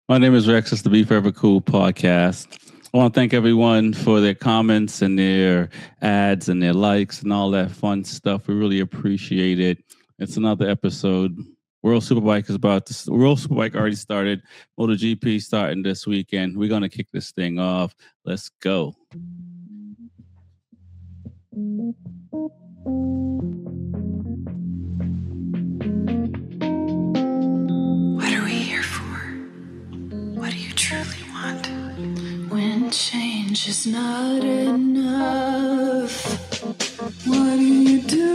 My name is Rex. It's the Be Forever Cool podcast. I want to thank everyone for their comments and their ads and their likes and all that fun stuff. We really appreciate it. It's another episode. World Superbike already started. MotoGP starting this weekend. We're gonna kick this thing off. Let's go. What are we here for? What do you truly want? When change is not enough, what do you do?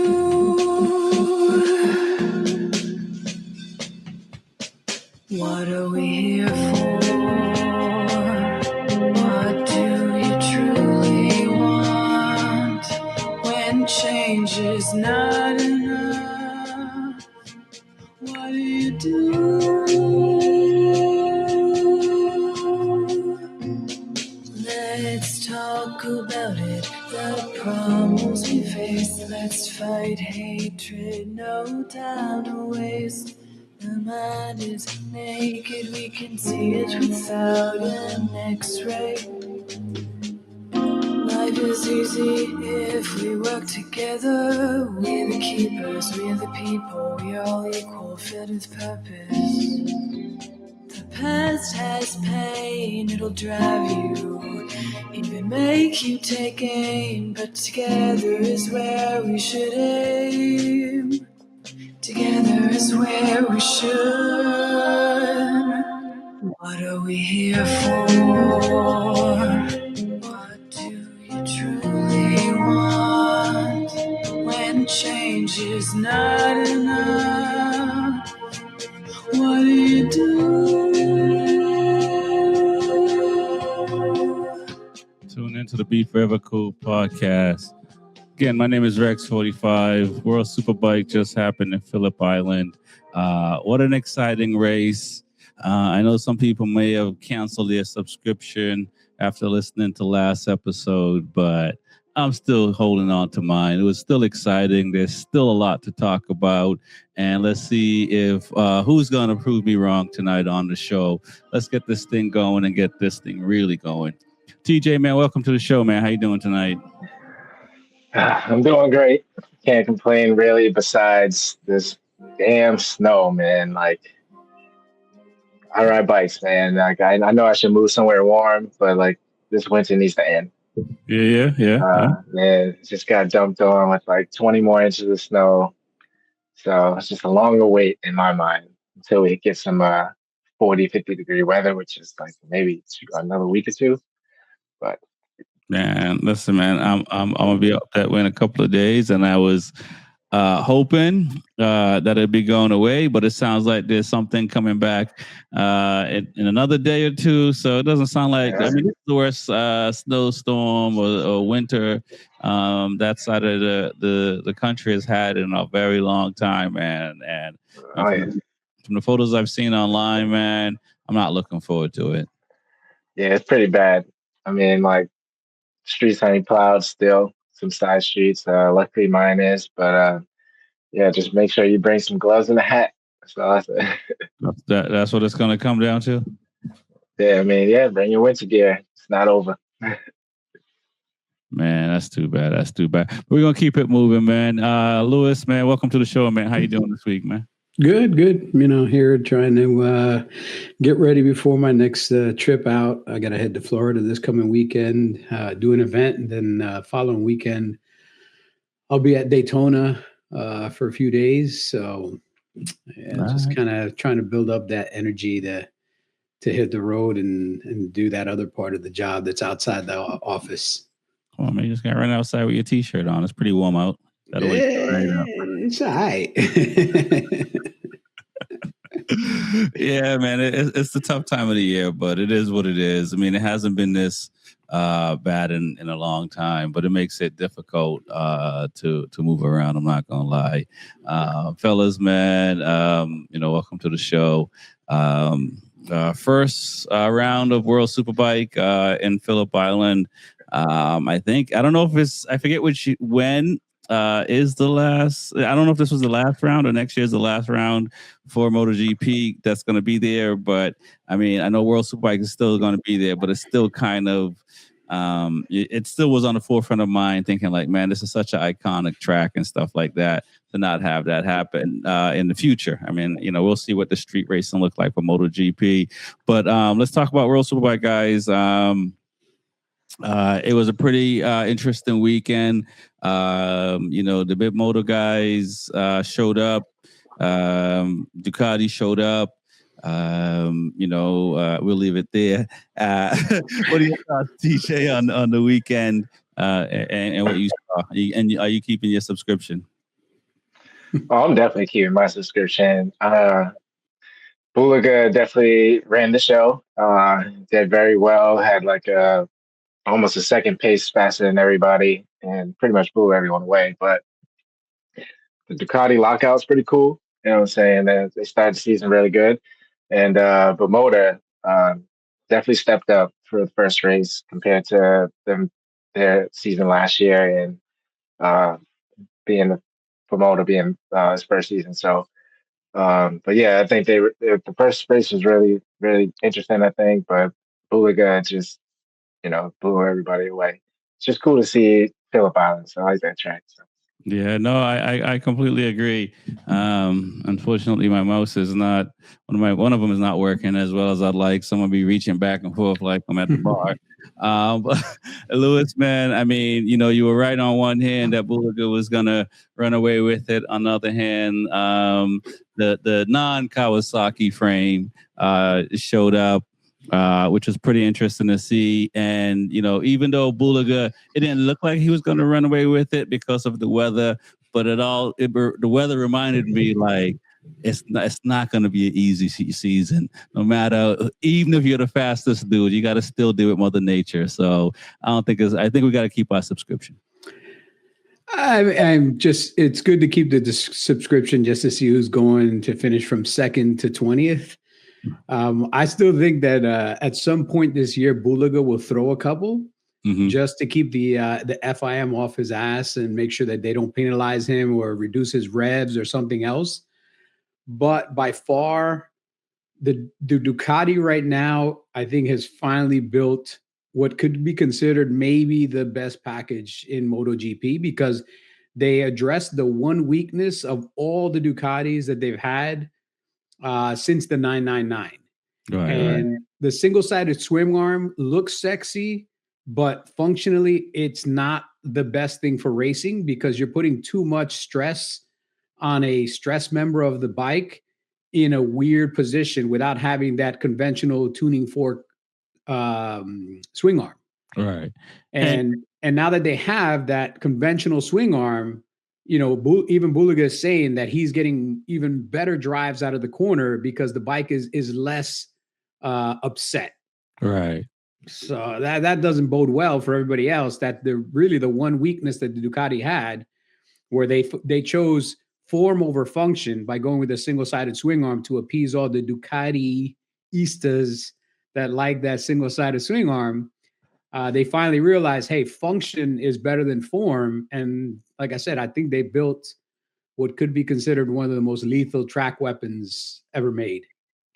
What are we here for? What do you truly want? When change is not enough, what do you do? Let's talk about it, the problems we face. Let's fight hatred, no time to waste. The mind is naked, we can see it without an X-ray. Life is easy if we work together. We're the keepers, we're the people, we're all equal, filled with purpose. The past has pain, it'll drive you, even make you take aim. But together is where we should aim. Together is where we should. What are we here for? What do you truly want? When change is not enough, what do you do? Tune into the Be Forever Cool podcast. Again, my name is Rex 45. World Superbike just happened in Phillip Island. What an exciting race. I know some people may have canceled their subscription after listening to last episode, but I'm still holding on to mine. It was still exciting. There's still a lot to talk about. And let's see if who's going to prove me wrong tonight on the show. Let's get this thing going and get this thing really going. TJ, man, welcome to the show, man. How you doing tonight? I'm doing great. Can't complain really. Besides this damn snow, man. Like, I ride bikes, man. Like, I know I should move somewhere warm, but like this winter needs to end. Yeah. Man, it just got dumped on with like 20 more inches of snow. So it's just a longer wait in my mind until we get some 40, 50 degree weather, which is like maybe another week or two. But man, listen, man, I'm gonna be up that way in a couple of days, and I was hoping that it'd be going away, but it sounds like there's something coming back in another day or two. So it doesn't sound like I mean it's the worst snowstorm or winter that side of the country has had in a very long time, man. And from the photos I've seen online, man, I'm not looking forward to it. Yeah, it's pretty bad. I mean, like, streets ain't plowed still. Some side streets. Luckily mine is, but yeah, just make sure you bring some gloves and a hat. So that's what it's gonna come down to. Yeah, I mean, yeah, bring your winter gear. It's not over. Man, that's too bad. That's too bad. We're gonna keep it moving, man. Lewis, man, welcome to the show, man. How you doing this week, man? Good. You know, here trying to get ready before my next trip out. I got to head to Florida this coming weekend, do an event, and then following weekend, I'll be at Daytona for a few days. So, yeah, just kind of trying to build up that energy to hit the road and do that other part of the job that's outside the office. Come on, man, you just got to run outside with your T-shirt on. It's pretty warm out. It's all right. Yeah, man, it's the tough time of the year, but it is what it is. I mean, it hasn't been this bad in a long time, but it makes it difficult to move around. I'm not gonna lie, fellas, man. Welcome to the show. First round of World Superbike in Phillip Island. I don't know if I forget when is the last. I don't know if this was the last round or next year's the last round for MotoGP that's going to be there. But I mean, I know World Superbike is still going to be there, but it's still kind of. It still was on the forefront of mind, thinking like, man, this is such an iconic track and stuff like that. To not have that happen in the future. I mean, we'll see what the street racing look like for MotoGP. But let's talk about World Superbike, guys. It was a pretty interesting weekend. The big moto guys showed up. Ducati showed up. We'll leave it there. What do you thought, TJ, on the weekend and what you saw? And are you keeping your subscription? Oh, I'm definitely keeping my subscription. Bulaga definitely ran the show. Did very well. Had like almost a second pace faster than everybody, and pretty much blew everyone away. But the Ducati lockout's pretty cool. You know what I'm saying? They started the season really good, and but Motor definitely stepped up for the first race compared to their season last year, and being his first season. So, but yeah, I think the first race was really, really interesting, I think, but Bulaga just, blew everybody away. It's just cool to see Phillip Island. So I like that track. So. Yeah, no, I completely agree. Unfortunately, my mouse is not one of them is not working as well as I'd like. Someone be reaching back and forth like I'm at the bar. But Lewis, man, I mean, you were right on one hand that Bulaga was gonna run away with it. On the other hand, the non-Kawasaki frame showed up. Which was pretty interesting to see. And, even though Bulaga, it didn't look like he was going to run away with it because of the weather, but the weather reminded me like, it's not going to be an easy season. No matter, even if you're the fastest dude, you got to still deal with Mother Nature. So I think we got to keep our subscription. It's good to keep the subscription just to see who's going to finish from 2nd to 20th. I still think that at some point this year, Bulaga will throw a couple just to keep the FIM off his ass and make sure that they don't penalize him or reduce his revs or something else. But by far, the Ducati right now, I think, has finally built what could be considered maybe the best package in MotoGP, because they addressed the one weakness of all the Ducatis that they've had since the 999. Right. The single-sided swing arm looks sexy, but functionally it's not the best thing for racing because you're putting too much stress on a stress member of the bike in a weird position without having that conventional tuning fork swing arm. Right. And now that they have that conventional swing arm, even Bulaga is saying that he's getting even better drives out of the corner because the bike is less upset. Right. So that doesn't bode well for everybody else. That the one weakness that the Ducati had, where they chose form over function by going with a single-sided swing arm to appease all the Ducati-istas that like that single-sided swing arm. They finally realized, hey, function is better than form. And like I said, I think they built what could be considered one of the most lethal track weapons ever made.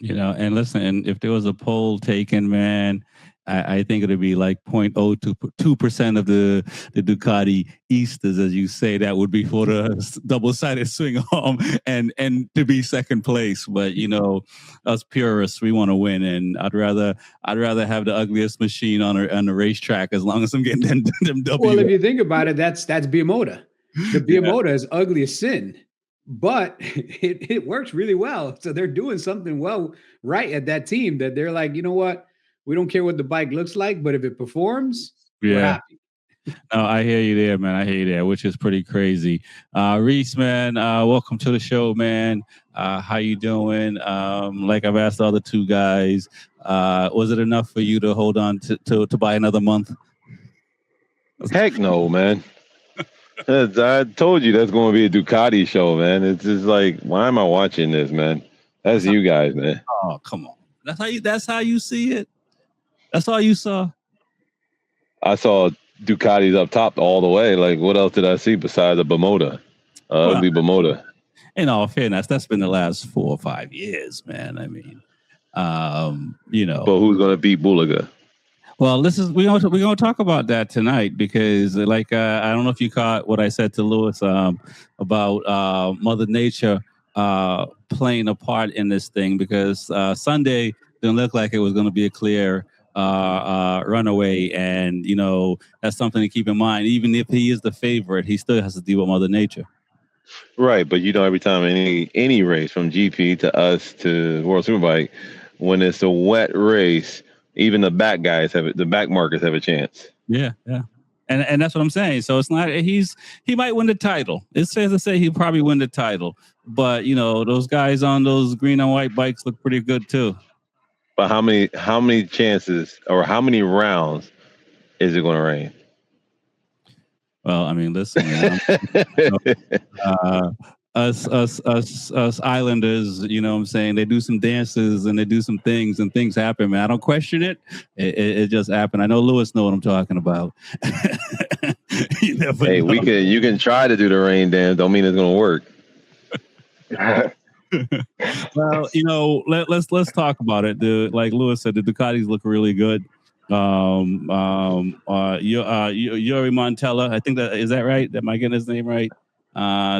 And listen, if there was a poll taken, man, I think it would be like 0.02% of the Ducati Istas, as you say, that would be for the double-sided swing arm and to be second place. But us purists, we want to win, and I'd rather have the ugliest machine on the racetrack as long as I'm getting them W. Well, if you think about it, that's Biamota. The Biamota is ugly as sin, but it works really well. So they're doing something right at that team that they're like, you know what? We don't care what the bike looks like, but if it performs, we're happy. No, I hear you there, man. I hear you there, which is pretty crazy. Reese, man, welcome to the show, man. How you doing? Like I've asked the other two guys, was it enough for you to hold on to buy another month? Heck no, man. I told you that's going to be a Ducati show, man. It's just like, why am I watching this, man? That's you guys, man. Oh, come on. That's how you see it? That's all you saw? I saw Ducati's up top all the way. Like, what else did I see besides a Bimota? Ugly Bimota. In all fairness, that's been the last 4 or 5 years, man. I mean, But who's gonna beat Bulaga? Well, we're gonna talk about that tonight because, like, I don't know if you caught what I said to Lewis about Mother Nature playing a part in this thing, because Sunday didn't look like it was going to be a clear runaway, and that's something to keep in mind. Even if he is the favorite, he still has to deal with Mother Nature. Right, but every time any race from GP to us to World Superbike, when it's a wet race, even the back markers have a chance. Yeah. And that's what I'm saying. So it's not he might win the title. It says to say he'll probably win the title, but those guys on those green and white bikes look pretty good too. But how many chances or how many rounds is it going to rain? Well, I mean, listen, man, us Islanders, you know what I'm saying? They do some dances and they do some things, and things happen, man. I don't question it. It just happened. I know Lewis know what I'm talking about. Hey, know. You can try to do the rain dance. Don't mean it's going to work. Well, let's talk about it. Like Lewis said, the Ducatis look really good. Yuri Montella, I think is that right? Am I getting his name right?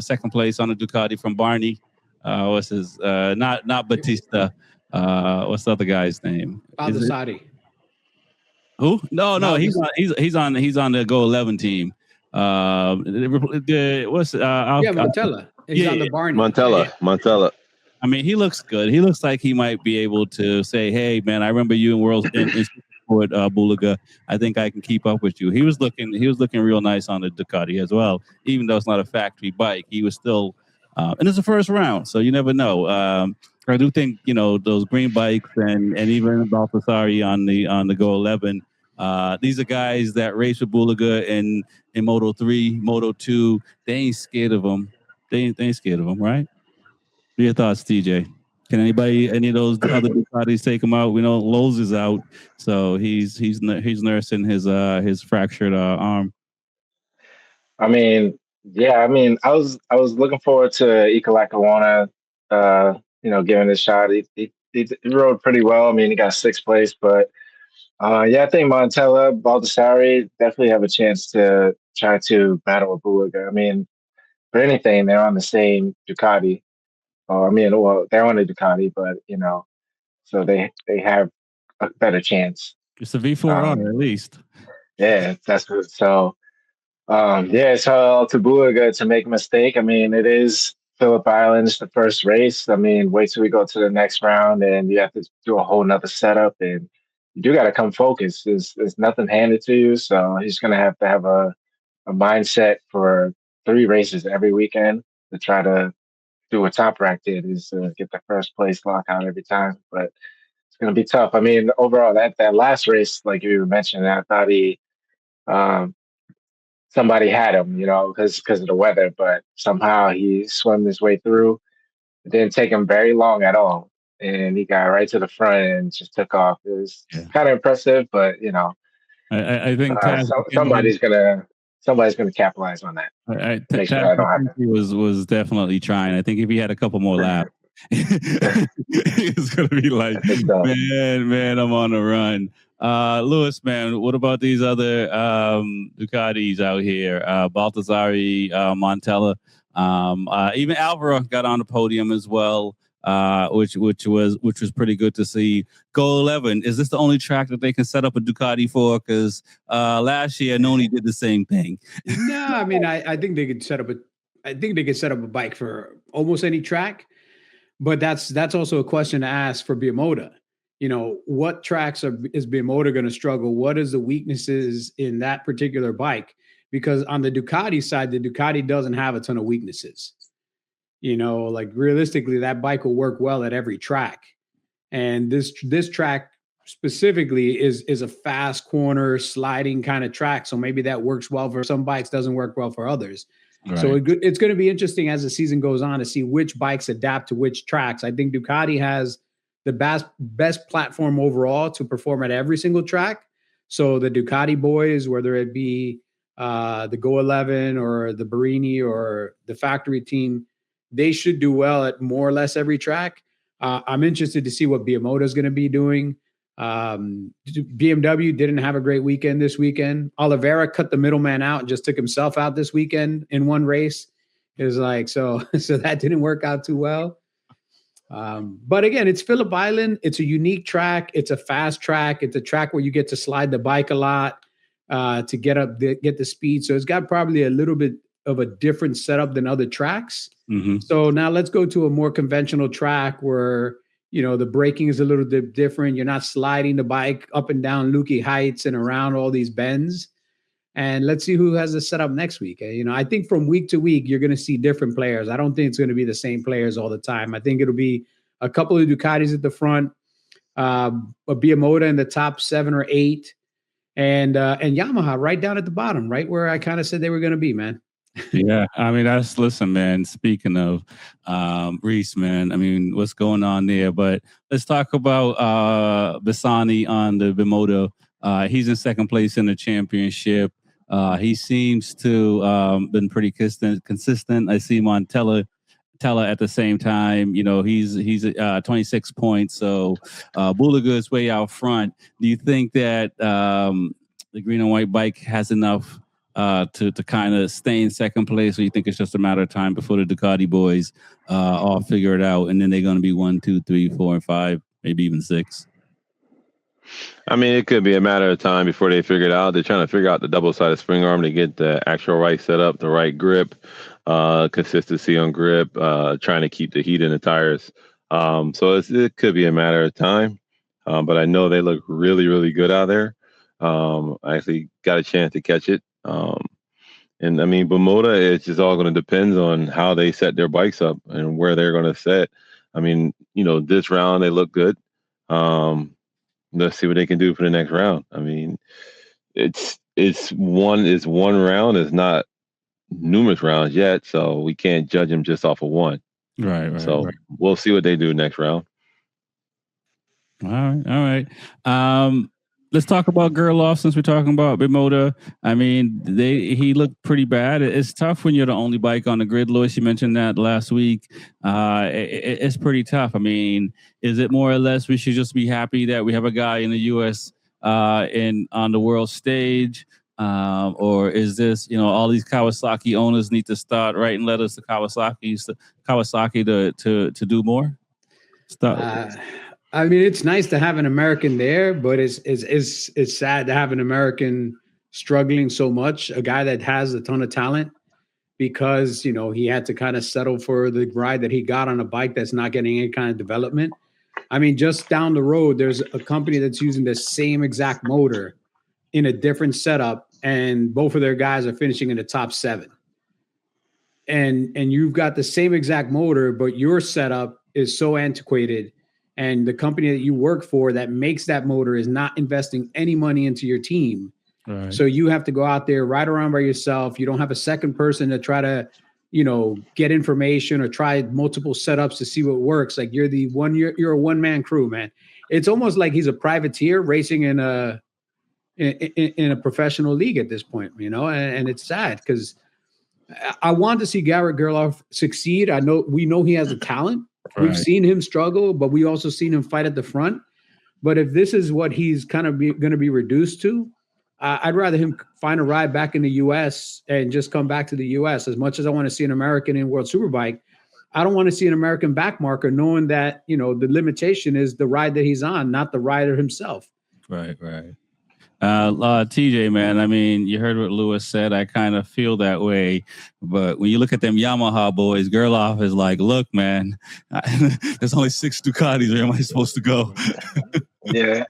Second place on the Ducati from Barney. What's his? Not Batista. What's the other guy's name? Baldessari. Who? No. He's on the Go 11 team. Montella. He's on the Barney. Montella. I mean, he looks good. He looks like he might be able to say, "Hey, man, I remember you in World in Bulaga. I think I can keep up with you." He was looking real nice on the Ducati as well, even though it's not a factory bike. He was still, and it's the first round, so you never know. I do think those green bikes and even Baltasari on the Go 11. These are guys that race with Bulaga in Moto 3, Moto 2. They ain't scared of them. They ain't scared of them, right? What are your thoughts, TJ? Can any of those other Ducatis take him out? We know Lowe's is out, so he's nursing his fractured arm. I mean, yeah. I mean, I was looking forward to Ika Lackawanna, giving it a shot. He rode pretty well. I mean, he got 6th place, but I think Montella, Baldessari definitely have a chance to try to battle with Bulaga. I mean, for anything, they're on the same Ducati. They're on a Ducati, but so they have a better chance. It's a V4R at least. Yeah, that's good. So, so to Bulaga to make a mistake. I mean, it is Phillip Island. It's the first race. I mean, wait till we go to the next round, and you have to do a whole nother setup, and you do got to come focused. There's nothing handed to you, so he's gonna have to have a mindset for 3 races every weekend to try to do what Top Rack did, is get the first place lockout every time. But it's going to be tough. I mean, overall, that last race, like you mentioned, I thought somebody had him, because of the weather, but somehow he swam his way through. It didn't take him very long at all, and he got right to the front and just took off. It was kind of impressive, but I think somebody's gonna capitalize on that. Make sure that don't happen. He was definitely trying. I think if he had a couple more laps, he's gonna be like, man, I'm on the run. Lewis, man, what about these other Ducatis out here? Baltasari, Montella, even Alvaro got on the podium as well. Which was pretty good to see. Go 11, is this the only track that they can set up a Ducati for? Because last year Noni did the same thing. No, I mean, I think they could set up a bike for almost any track, but that's also a question to ask for Bimota. What tracks is Bimota going to struggle? What is the weaknesses in that particular bike? Because on the Ducati side, the Ducati doesn't have a ton of weaknesses. Like realistically, that bike will work well at every track. And this track specifically is a fast corner sliding kind of track. So maybe that works well for some bikes, doesn't work well for others. Right. So it's going to be interesting as the season goes on to see which bikes adapt to which tracks. I think Ducati has the best platform overall to perform at every single track. So the Ducati boys, whether it be the Go 11 or the Barini or the factory team, they should do well at more or less every track. I'm interested to see what Biamoto is going to be doing. BMW didn't have a great weekend this weekend. Oliveira cut the middleman out and just took himself out this weekend in one race. It was like, so that didn't work out too well. But again, it's Phillip Island. It's a unique track. It's a fast track. It's a track where you get to slide the bike a lot to get the speed. So it's got probably a little bit of a different setup than other tracks. Mm-hmm. So now let's go to a more conventional track where, the braking is a little bit different. You're not sliding the bike up and down Lukey heights and around all these bends. And let's see who has the setup next week. I think from week to week, you're going to see different players. I don't think it's going to be the same players all the time. I think it'll be a couple of Ducatis at the front, a Biamoto in the top 7 or 8, and Yamaha right down at the bottom, right where I kind of said they were going to be, man. Yeah, I mean, listen, man, speaking of Reese, man, I mean, what's going on there? But let's talk about Bassani on the Biamoto. He's in second place in the championship. He seems to been pretty consistent. I see him on Tella at the same time. He's 26 points. So Bulaga is way out front. Do you think that the green and white bike has enough to kind of stay in second place, or you think it's just a matter of time before the Ducati boys all figure it out, and then they're going to be 1, 2, 3, 4, and 5, maybe even 6? I mean, it could be a matter of time before they figure it out. They're trying to figure out the double-sided spring arm to get the actual right setup, the right grip, consistency on grip, trying to keep the heat in the tires. So it could be a matter of time. But I know they look really, really good out there. I actually got a chance to catch it. And I mean, Biamoto, it's just all going to depend on how they set their bikes up and where they're going to set. I mean, this round they look good. Let's see what they can do for the next round. I mean, it's one round. It's not numerous rounds yet, so we can't judge them just off of one. Right. So we'll see what they do next round. All right. Let's talk about Gerloff since we're talking about Biamoto. I mean, he looked pretty bad. It's tough when you're the only bike on the grid, Lewis. You mentioned that last week. It's pretty tough. I mean, is it more or less we should just be happy that we have a guy in the U.S. on the world stage? Or is this, all these Kawasaki owners need to start writing letters to Kawasaki to do more? I mean, it's nice to have an American there, but it's sad to have an American struggling so much, a guy that has a ton of talent, because, he had to kind of settle for the ride that he got on a bike that's not getting any kind of development. I mean, just down the road, there's a company that's using the same exact motor in a different setup, and both of their guys are finishing in the top 7. And you've got the same exact motor, but your setup is so antiquated. And the company that you work for that makes that motor is not investing any money into your team. Right. So you have to go out there, ride around by yourself. You don't have a second person to try to, get information or try multiple setups to see what works. Like you're a one-man crew, man. It's almost like he's a privateer racing in a professional league at this point, and it's sad because I want to see Garrett Gerloff succeed. We know he has a talent. Right. We've seen him struggle, but we also seen him fight at the front. But if this is what he's kind of going to be reduced to, I'd rather him find a ride back in the U.S. and just come back to the U.S. As much as I want to see an American in World Superbike, I don't want to see an American backmarker knowing that, the limitation is the ride that he's on, not the rider himself. Right. TJ, man, I mean, you heard what Lewis said. I kind of feel that way. But when you look at them Yamaha boys, Gerloff is like, look, man, there's only 6 Ducatis. Where am I supposed to go? Yeah.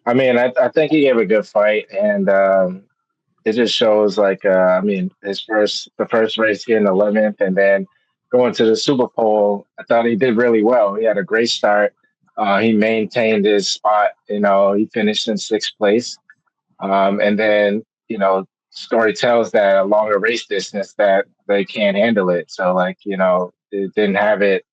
I mean, I think he gave a good fight. And it just shows, the first race here in 11th, and then going to the Super Bowl, I thought he did really well. He had a great start. He maintained his spot. He finished in 6th place. And then, story tells that a longer race distance that they can't handle it. So, it didn't have it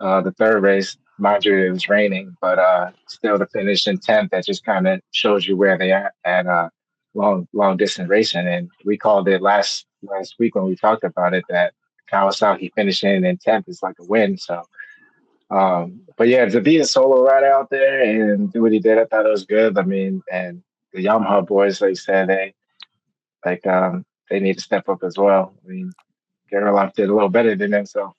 the third race. mind you, it was raining, but still to finish in 10th, that just kind of shows you where they are at long distance racing. And we called it last week when we talked about it that Kawasaki finishing in 10th is like a win. So, but yeah, to be a solo rider out there and do what he did, I thought it was good. I mean, and the Yamaha boys, like you said, they need to step up as well. I mean, Gerloff did a little better than them, so.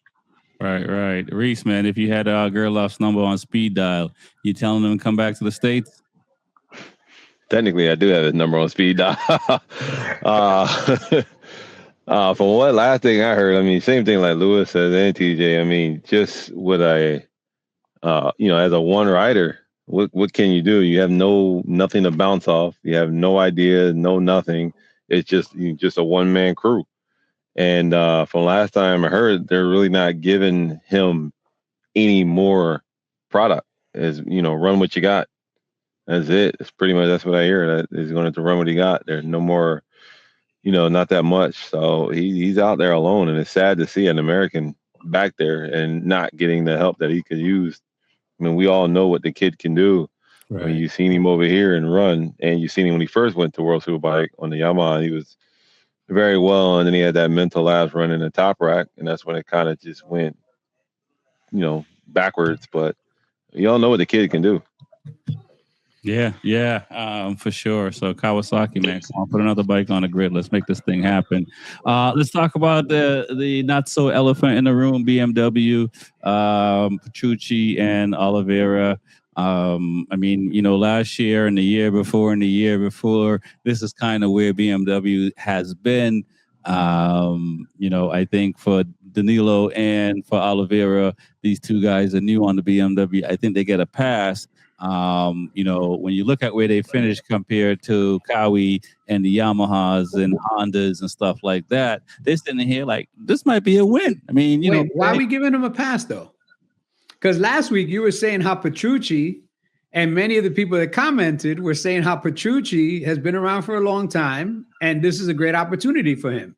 Right. Reese, man, if you had Gerloff's number on speed dial, you telling him to come back to the States? Technically, I do have his number on speed dial. From what last thing I heard, I mean, same thing like Lewis says and TJ. I mean, just with a, as a one rider, what can you do? You have nothing to bounce off. You have no idea, no nothing. It's just a one man crew. And from last time I heard, they're really not giving him any more product. As run what you got. That's it. It's pretty much that's what I hear. That he's going to run what he got. There's no more, not that much. So he's out there alone, and it's sad to see an American back there and not getting the help that he could use. I mean, we all know what the kid can do. Right. I mean, you've seen him over here and run, and you've seen him when he first went to World Superbike on the Yamaha. He was very well, and then he had that mental lapse running the top rack, and that's when it kind of just went, backwards. But you all know what the kid can do. Yeah, for sure. So Kawasaki, man, come on, put another bike on the grid. Let's make this thing happen. Let's talk about the not so elephant in the room, BMW, Petrucci and Oliveira. I mean, last year and the year before, this is kind of where BMW has been. I think for Danilo and for Oliveira, these two guys are new on the BMW. I think they get a pass. When you look at where they finished compared to Kawi and the Yamahas and Hondas and stuff like that, they're sitting here like, this might be a win. I mean, why are we giving them a pass though? Because last week you were saying how Petrucci and many of the people that commented were saying how Petrucci has been around for a long time and this is a great opportunity for him.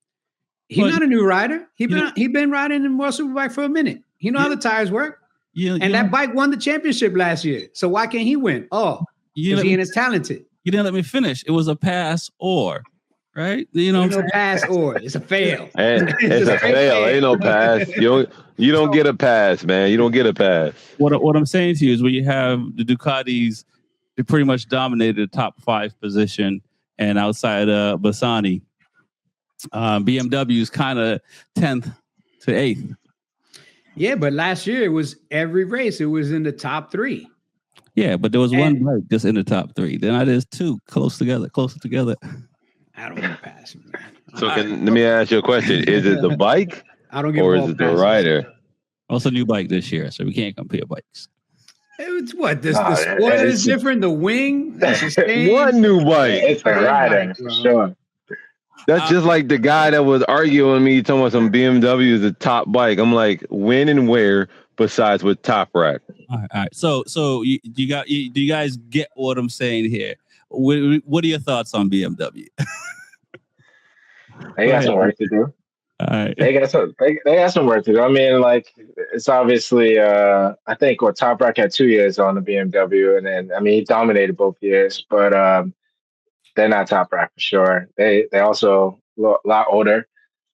He's not a new rider. He been riding in World Superbike for a minute. He know how the tires work. That bike won the championship last year. So why can't he win? Oh, because he ain't as talented. You didn't let me finish. It was a pass or, right? No pass or. It's a fail. It's a fail. Ain't no pass. You don't get a pass, man. You don't get a pass. What I'm saying to you is when you have the Ducatis, they pretty much dominated the top 5 position, and outside Bassani, BMW is kind of 10th to 8th. Yeah, but last year it was every race. It was in the top 3. Yeah, but there was one bike just in the top 3. Then there's 2 closer together. I don't want to pass. So let me ask you a question. Is it the bike I don't give or is it the rider? Also new bike this year, so we can't compare bikes. It's what? The spoiler is different. The wing? One new bike. It's the rider, for sure. That's just like the guy that was arguing with me, talking about some BMW is the top bike. I'm like, when and where besides with top rack? All right. So do you guys get what I'm saying here? What are your thoughts on BMW? They got some work to do. All right. They got some work to do. I mean, like, it's obviously I think Top Rack had 2 years on the BMW, and then he dominated both years, but they're not Top Rack for sure. They also a lot older,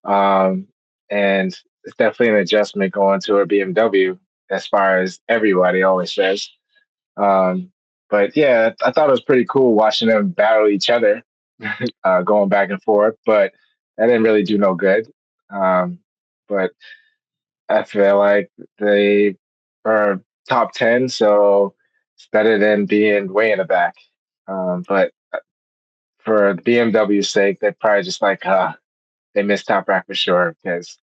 and it's definitely an adjustment going to a BMW as far as everybody always says. But yeah, I thought it was pretty cool watching them battle each other, going back and forth. But that didn't really do no good. But I feel like they are top 10, so it's better than being way in the back. But for BMW's sake, they're probably just like, they missed Top Rack for sure because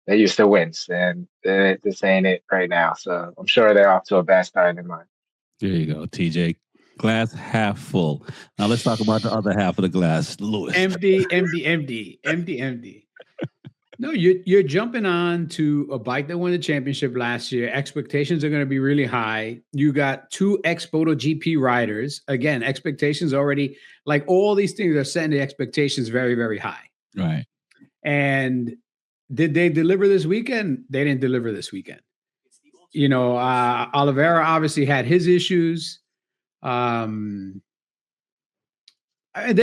they used to win, and this ain't it right now. So I'm sure they're off to a bad start in mind. There you go, TJ. Glass half full. Now let's talk about the other half of the glass, Lewis. MD. No, you're jumping on to a bike that won the championship last year. Expectations are going to be really high. You got 2 ex-MotoGP riders. Again, expectations already, like all these things are setting the expectations very, very high. Right. And did they deliver this weekend? They didn't deliver this weekend. Oliveira obviously had his issues. They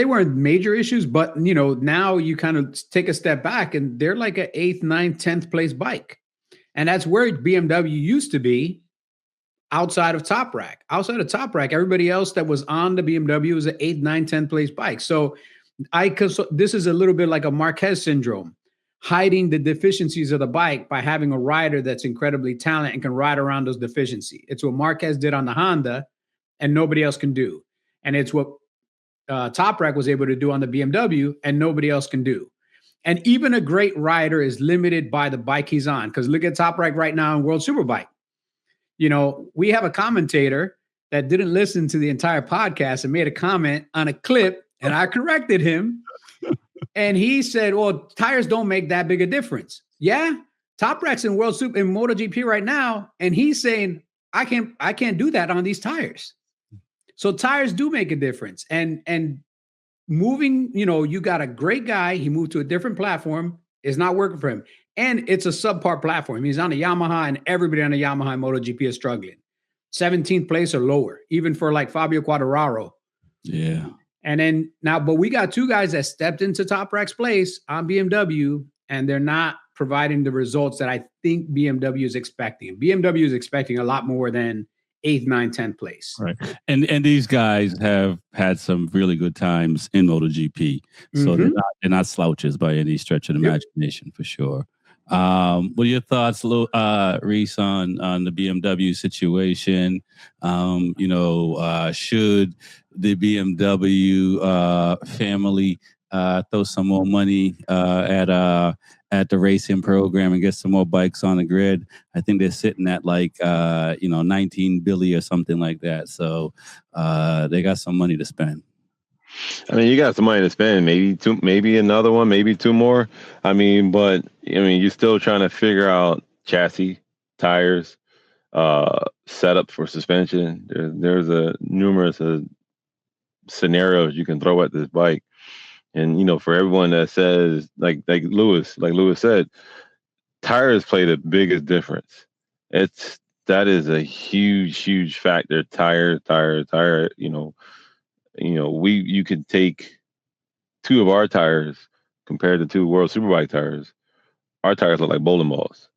weren't major issues, but now you kind of take a step back and they're like an 8th, 9th, 10th place bike. And that's where BMW used to be outside of Top Rack. Outside of Top Rack, everybody else that was on the BMW was an 8th, 9th, 10th place bike. So this is a little bit like a Marquez syndrome, hiding the deficiencies of the bike by having a rider that's incredibly talented and can ride around those deficiencies. It's what Marquez did on the Honda and nobody else can do. And it's what Top Rack was able to do on the BMW and nobody else can do. And even a great rider is limited by the bike he's on. Because look at Top Rack right now in World Superbike. We have a commentator that didn't listen to the entire podcast and made a comment on a clip, and I corrected him. And he said, well, tires don't make that big a difference. Yeah, Top Rack's in World Super in MotoGP right now, and he's saying, I can't do that on these tires. So tires do make a difference. And moving, you got a great guy. He moved to a different platform. It's not working for him. And it's a subpar platform. He's on a Yamaha, and everybody on a Yamaha MotoGP is struggling. 17th place or lower, even for like Fabio Quartararo. Yeah. And then but we got two guys that stepped into Top Rack's place on BMW, and they're not providing the results that I think BMW is expecting. BMW is expecting a lot more than 8th, 9th, 10th place. Right. And these guys have had some really good times in MotoGP. So they're not slouches by any stretch of the imagination, for sure. What are your thoughts, Reese, on the BMW situation? Should the BMW family throw some more money at the racing program and get some more bikes on the grid? I think they're sitting at 19 billion or something like that. So they got some money to spend. I mean, you got some money to spend, maybe another one, maybe two more. You're still trying to figure out chassis, tires, setup for suspension. There's numerous scenarios you can throw at this bike. And, for everyone that says, like Lewis said, tires play the biggest difference. That is a huge, huge factor. Tire, you could take two of our tires compared to two World Superbike tires. Our tires look like bowling balls.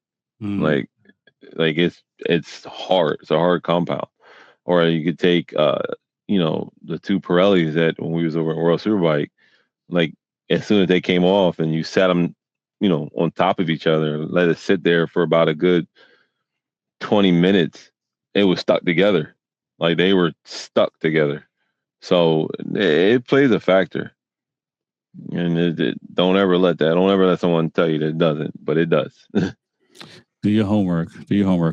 Like it's hard. It's a hard compound. Or you could take the two Pirellis that when we was over at World Superbike, like as soon as they came off and you sat them, on top of each other, let it sit there for about a good 20 minutes, it was stuck together. Like they were stuck together. So it plays a factor, and don't ever let someone tell you that it doesn't, but it does. Do your homework,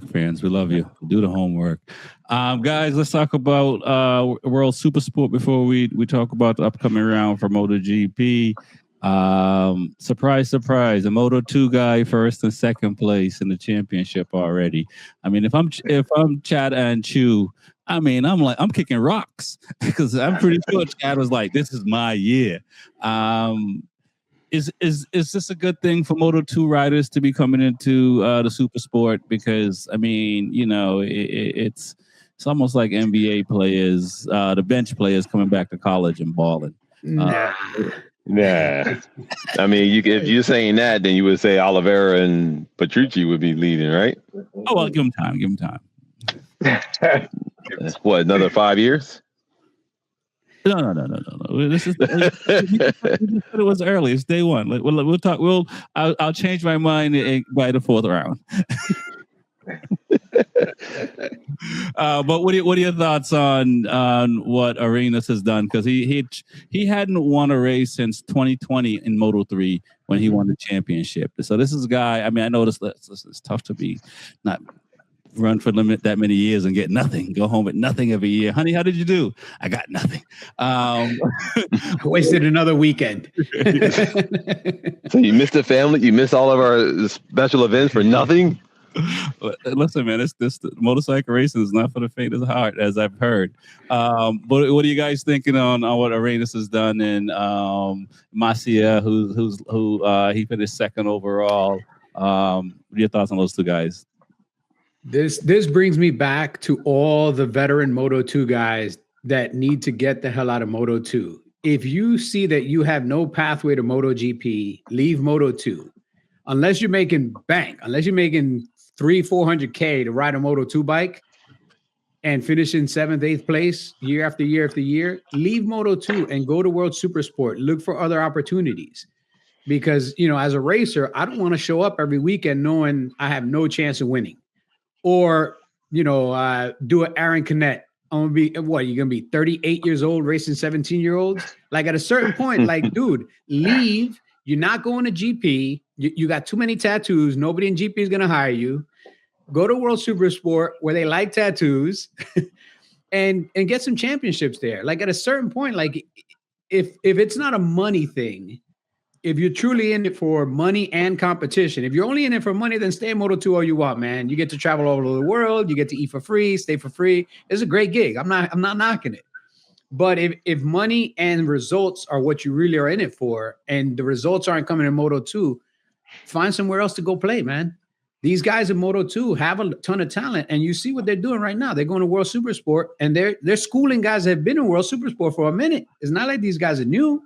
fans. We love you. Do the homework. Guys, let's talk about World Super Sport before we talk about the upcoming round for MotoGP. Surprise, surprise. A Moto2 guy first and second place in the championship already. I mean, if I'm Chad and Chu, I'm kicking rocks because I'm pretty sure Chad was like, this is my year. Is this a good thing for Moto2 riders to be coming into the super sport? Because it's almost like NBA players, the bench players coming back to college and balling. Nah. I mean, if you're saying that, then you would say Oliveira and Petrucci would be leading, right? Oh well, give him time. What, another 5 years? No. This is it was early. It's day one. We'll talk. I'll change my mind by the fourth round. But what are your thoughts on what Arenas has done? Because he hadn't won a race since 2020 in Moto3 when he won the championship. So this is a guy. I mean, I know it's tough to be not run for that many years and get nothing. Go home with nothing every year. Honey, how did you do? I got nothing. Wasted another weekend. So you missed the family. You missed all of our special events for nothing. Listen, man, this motorcycle racing is not for the faint of heart, as I've heard. But what are you guys thinking on what Arenas has done and Masia, who he finished second overall? What are your thoughts on those two guys? This brings me back to all the veteran Moto 2 guys that need to get the hell out of Moto 2. If you see that you have no pathway to MotoGP, leave Moto 2. Unless you're making bank, unless you're making 300-400K to ride a Moto 2 bike and finish in 7th, 8th place year after year after year, leave Moto 2 and go to World Supersport. Look for other opportunities. Because, as a racer, I don't want to show up every weekend knowing I have no chance of winning. Or, do an Aaron Canet. I'm gonna be you're gonna be 38 years old racing 17-year-olds? Like at a certain point, like, dude, leave. You're not going to GP. You got too many tattoos. Nobody in GP is gonna hire you. Go to World Supersport where they like tattoos and get some championships there. Like at a certain point, like if it's not a money thing, if you're truly in it for money and competition, if you're only in it for money, then stay in Moto 2 all you want, man. You get to travel all over the world. You get to eat for free, stay for free. It's a great gig. I'm not knocking it. But if money and results are what you really are in it for, and the results aren't coming in Moto 2, find somewhere else to go play, man. These guys in Moto 2 have a ton of talent, and you see what they're doing right now. They're going to World Supersport, and they're schooling guys that have been in World Supersport for a minute. It's not like these guys are new.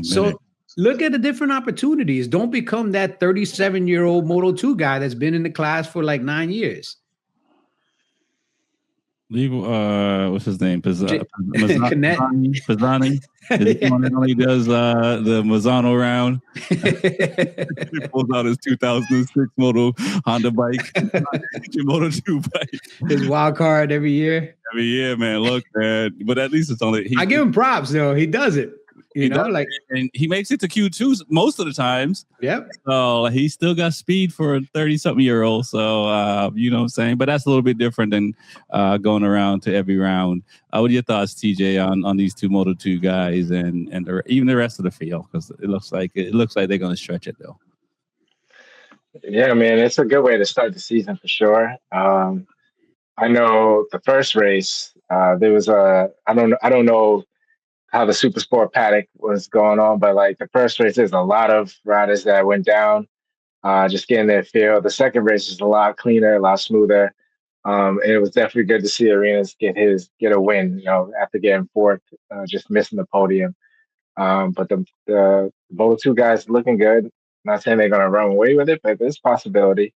So look at the different opportunities. Don't become that 37-year-old Moto 2 guy that's been in the class for like 9 years. Leave, what's his name? Pizzani. Is he the one that only does the Mazzano round? He pulls out his 2006 Moto Honda bike, Moto 2 bike. His wild card every year. Every year, man. Look, man. But at least it's only. I give him props, though. He does it. And he makes it to Q2 most of the times. Yep. So he still got speed for a 30-something-year-old. So, you know what I'm saying? But that's a little bit different than going around to every round. What are your thoughts, TJ, on these two Moto 2 guys and even the rest of the field? Because it looks like they're going to stretch it, though. Yeah, man, it's a good way to start the season for sure. I know the first race, there was I don't know how the Super Sport paddock was going on, but like the first race, there's a lot of riders that went down, just getting their feel. The second race is a lot cleaner, a lot smoother. And it was definitely good to see Arenas get a win, after getting fourth, just missing the podium. But the Moto 2 guys looking good. Not saying they're going to run away with it, but there's a possibility.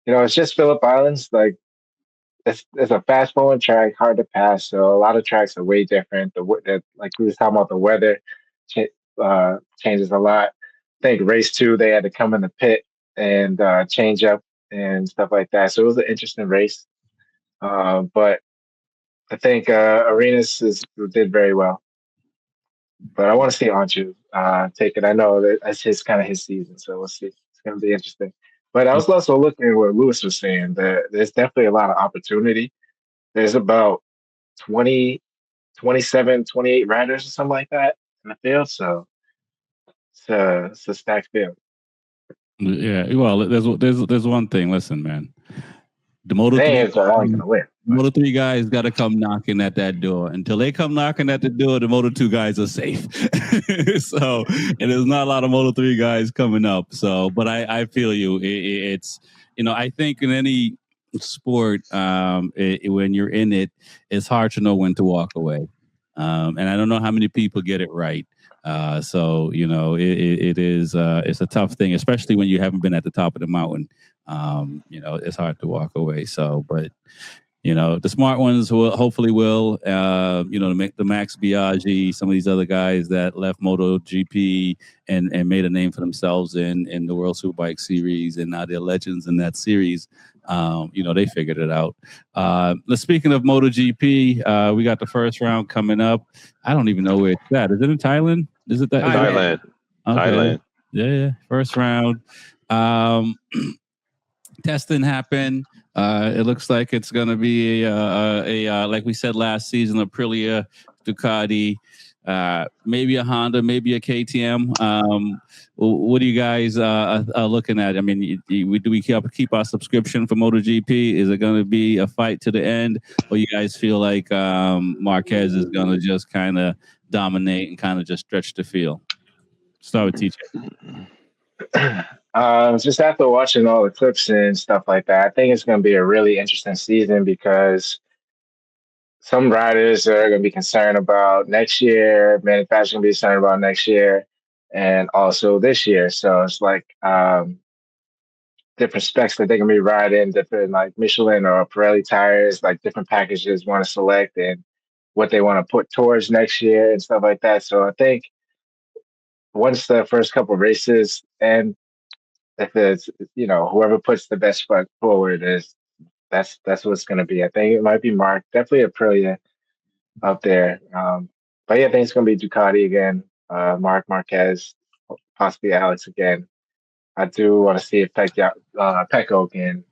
It's just Phillip Islands, like, it's a fast flowing track, hard to pass. So a lot of tracks are way different. Like we was talking about, the weather changes a lot. I think race 2 they had to come in the pit and change up and stuff like that. So it was an interesting race. But I think Arenas did very well. But I want to see Anju take it. I know that's his season, so we'll see. It's going to be interesting. But I was also looking at what Lewis was saying, that there's definitely a lot of opportunity. There's about 20, 27, 28 riders or something like that in the field. So it's a stacked field. Yeah, well, there's one thing. Listen, man. The Moto 3 guys got to come knocking at that door. Until they come knocking at the door, the Moto 2 guys are safe. So, and there's not a lot of Moto 3 guys coming up. So, but I feel you. It's, I think in any sport, when you're in it, it's hard to know when to walk away. And I don't know how many people get it right. So, it is, it's a tough thing, especially when you haven't been at the top of the mountain. It's hard to walk away. So, but, the smart ones hopefully will, the Max Biaggi, some of these other guys that left MotoGP and made a name for themselves in the World Superbike series, and now they're legends in that series. They figured it out. Speaking of MotoGP, we got the first round coming up. I don't even know where it's at. Is it in Thailand? Is it that? Thailand. Okay. Thailand. Yeah. First round. Testing happened. It looks like it's going to be a like we said last season, Aprilia, Ducati, maybe a Honda, maybe a KTM. What are you guys looking at? I mean, do we keep our subscription for MotoGP? Is it going to be a fight to the end, or you guys feel like Marquez is going to just kind of dominate and kind of just stretch the field? Start with TJ. Just after watching all the clips and stuff like that, I think it's going to be a really interesting season because some riders are going to be concerned about next year, manufacturers going to be concerned about next year, and also this year. So it's like different specs that they're going to be riding, different like Michelin or Pirelli tires, like different packages want to select and what they want to put towards next year and stuff like that. So I think once the first couple of races and if it's whoever puts the best foot forward is that's what it's going to be. I think it might be Mark, definitely Aprilia up there. But yeah, I think it's going to be Ducati again, Mark Marquez, possibly Alex again. I do want to see if Pecco can,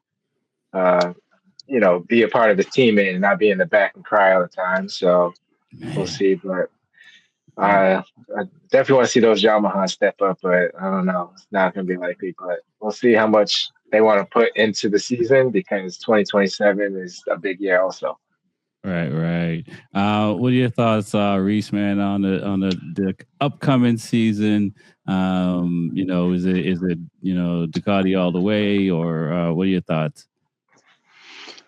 be a part of the team and not be in the back and cry all the time. So we'll see. But I definitely want to see those Yamaha step up, but I don't know. It's not going to be likely, but we'll see how much they want to put into the season because 2027 is a big year also. Right. What are your thoughts, Reese, man, on the upcoming season? Is it Ducati all the way, or what are your thoughts?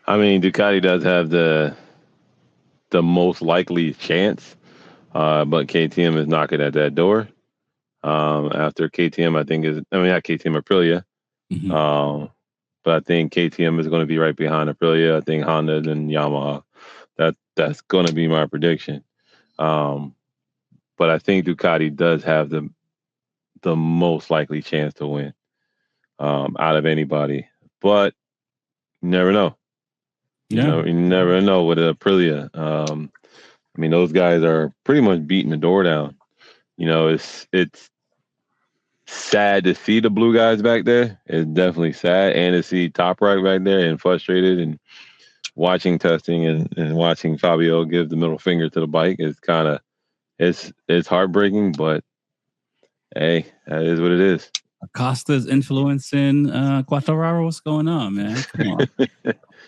I mean, Ducati does have the most likely chance, but KTM is knocking at that door. After KTM, not KTM, Aprilia. Mm-hmm. But I think KTM is going to be right behind Aprilia. I think Honda and Yamaha. That's going to be my prediction. But I think Ducati does have the most likely chance to win out of anybody. But you never know. You never know with Aprilia. Those guys are pretty much beating the door down. It's sad to see the blue guys back there. It's definitely sad, and to see Toprak back there and frustrated and watching testing and watching Fabio give the middle finger to the bike is kind of it's heartbreaking, but hey, that is what it is. Acosta's influencing Quartararo. What's going on, man? Come on.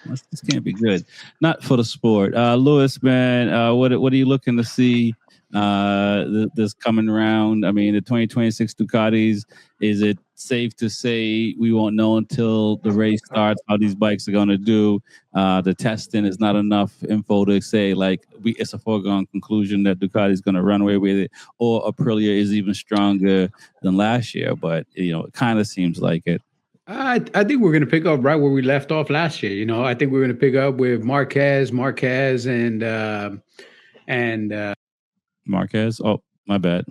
This can't be good. Not for the sport. Lewis, man, what are you looking to see this coming round? I mean, the 2026 Ducatis, is it safe to say we won't know until the race starts how these bikes are going to do? The testing is not enough info to say, it's a foregone conclusion that Ducati is going to run away with it, or Aprilia is even stronger than last year. But, it kind of seems like it. I think we're going to pick up right where we left off last year. I think we're going to pick up with Marquez, and Marquez. Oh, my bad.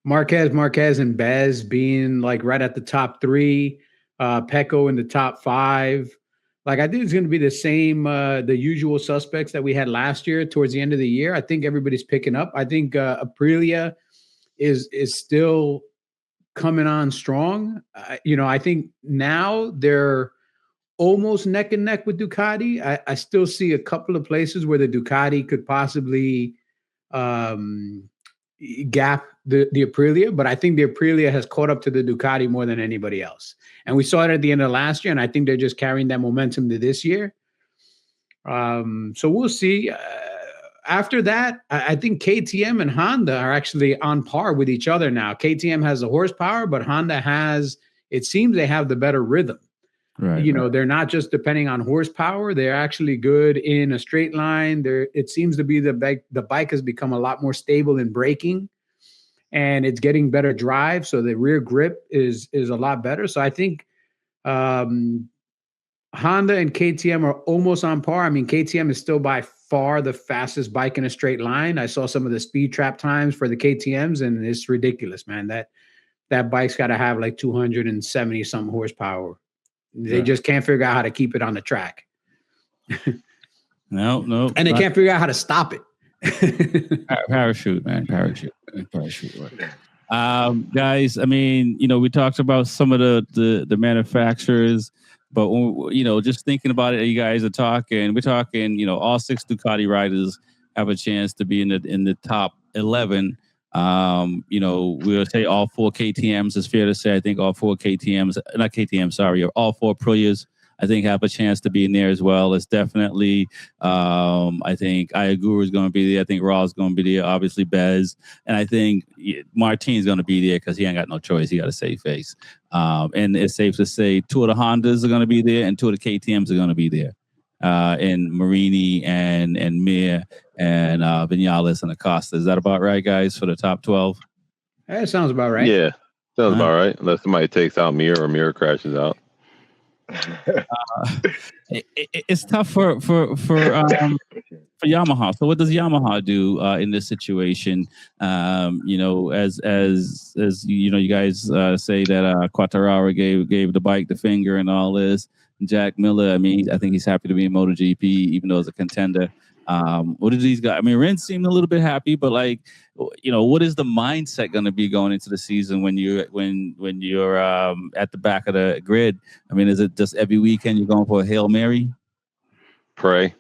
Marquez and Bez being right at the top 3, Pecco in the top 5. I think it's going to be the same, the usual suspects that we had last year towards the end of the year. I think everybody's picking up. I think Aprilia is still coming on strong. I think now they're almost neck and neck with Ducati. I still see a couple of places where the Ducati could possibly gap the Aprilia, but I think the Aprilia has caught up to the Ducati more than anybody else. And we saw it at the end of last year, and I think they're just carrying that momentum to this year. So we'll see. After that, I think KTM and Honda are actually on par with each other now. KTM has the horsepower, but Honda it seems they have the better rhythm. Right. They're not just depending on horsepower. They're actually good in a straight line. It seems to be the bike has become a lot more stable in braking, and it's getting better drive. So the rear grip is a lot better. So I think Honda and KTM are almost on par. I mean, KTM is still by far the fastest bike in a straight line. I saw some of the speed trap times for the KTMs, and it's ridiculous, man. That bike's got to have 270 something horsepower. They just can't figure out how to keep it on the track. No. And they can't figure out how to stop it. Parachute, man. Parachute. Guys, I mean, we talked about some of the manufacturers, but just thinking about it, you guys are talking. We're talking. All 6 Ducati riders have a chance to be in the top 11. We'll say all 4 KTMs. It's fair to say, I think all 4 KTMs, not KTM, sorry, all 4 Aprilias I think have a chance to be in there as well. It's definitely, I think Ayaguru is going to be there. I think Raw is going to be there. Obviously, Bez. And I think Martin's going to be there because he ain't got no choice. He got to save face. And it's safe to say 2 of the Hondas are going to be there and 2 of the KTMs are going to be there. And Marini and Mir and Vinales and Acosta. Is that about right, guys, for the top 12? That sounds about right. Yeah, sounds about right. Unless somebody takes out Mir or Mir crashes out. It's tough for Yamaha. So what does Yamaha do in this situation? You know, as you know, you guys say that Quartararo gave the bike the finger and all this. Jack Miller, I mean, I think he's happy to be in MotoGP, even though it's a contender. What did these guys? I mean, Rins seemed a little bit happy, but like, you know, what is the mindset going to be going into the season when you're at the back of the grid? I mean, is it just every weekend you're going for a Hail Mary? Pray.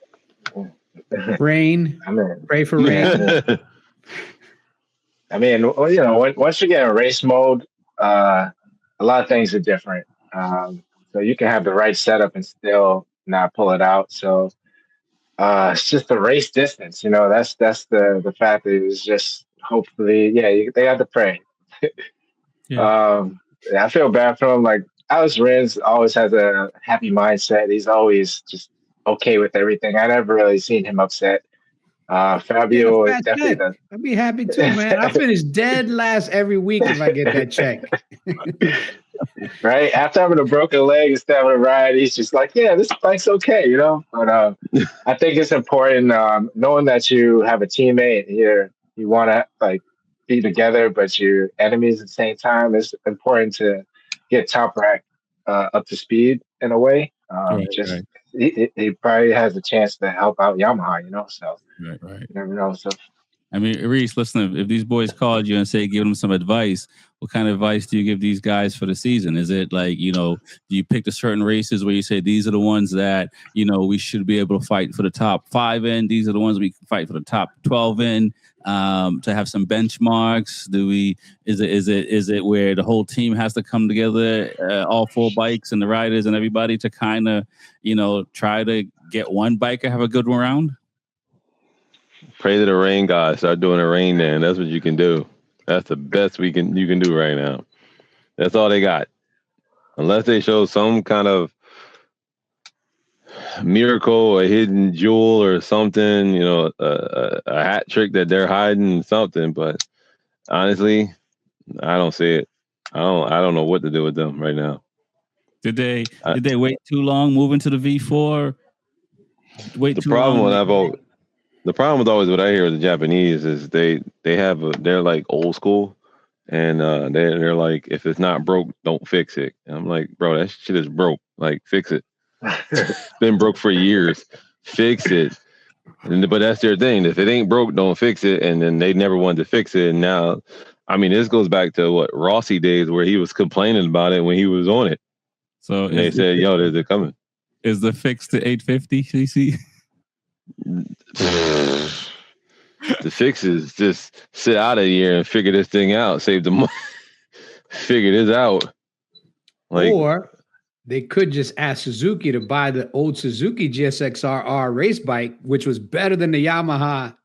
Rain. Pray for rain. I mean, you know, once you get in race mode, a lot of things are different. So you can have the right setup and still not pull it out. So it's just the race distance, you know. That's the fact that it's just hopefully, they have to pray. I feel bad for him. Like Alex Rins always has a happy mindset. He's always just okay with everything. I never really seen him upset. Fabio definitely does. I'd be happy too, man. I finish dead last every week if I get that check. Right after having a broken leg and having a ride, he's just like, yeah, this bike's okay, you know. But I think it's important knowing that you have a teammate here. You want to like be together, but you're enemies at the same time. It's important to get Top Rack up to speed in a way. He probably has a chance to help out Yamaha, you know. So right. You never know. So I mean, Reese, listen, if these boys called you and say, give them some advice, what kind of advice do you give these guys for the season? Is it like, you know, do you pick the certain races where you say these are the ones that, you know, we should be able to fight for the top 5 in? These are the ones we can fight for the top 12 in, to have some benchmarks? Is it where the whole team has to come together, all 4 bikes and the riders and everybody to kind of, you know, try to get one bike and have a good round? Pray to the rain god. Start doing a rain dance. That's what you can do. That's the best you can do right now. That's all they got. Unless they show some kind of miracle, a hidden jewel or something, you know, a hat trick that they're hiding, something. But honestly, I don't see it. I don't know what to do with them right now. Did they wait too long moving to the V4? The problem with always what I hear with the Japanese is they're like old school, and they're like, if it's not broke, don't fix it. And I'm like, bro, that shit is broke. Like, fix it. It's been broke for years. Fix it. But that's their thing. If it ain't broke, don't fix it. And then they never wanted to fix it. And now, I mean, this goes back to what Rossi days where he was complaining about it when he was on it. So they said, yo, there's it coming. Is the fix to 850 CC? The fix is just sit out of here and figure this thing out, save the money, figure this out. Like, or they could just ask Suzuki to buy the old Suzuki GSX-R race bike, which was better than the Yamaha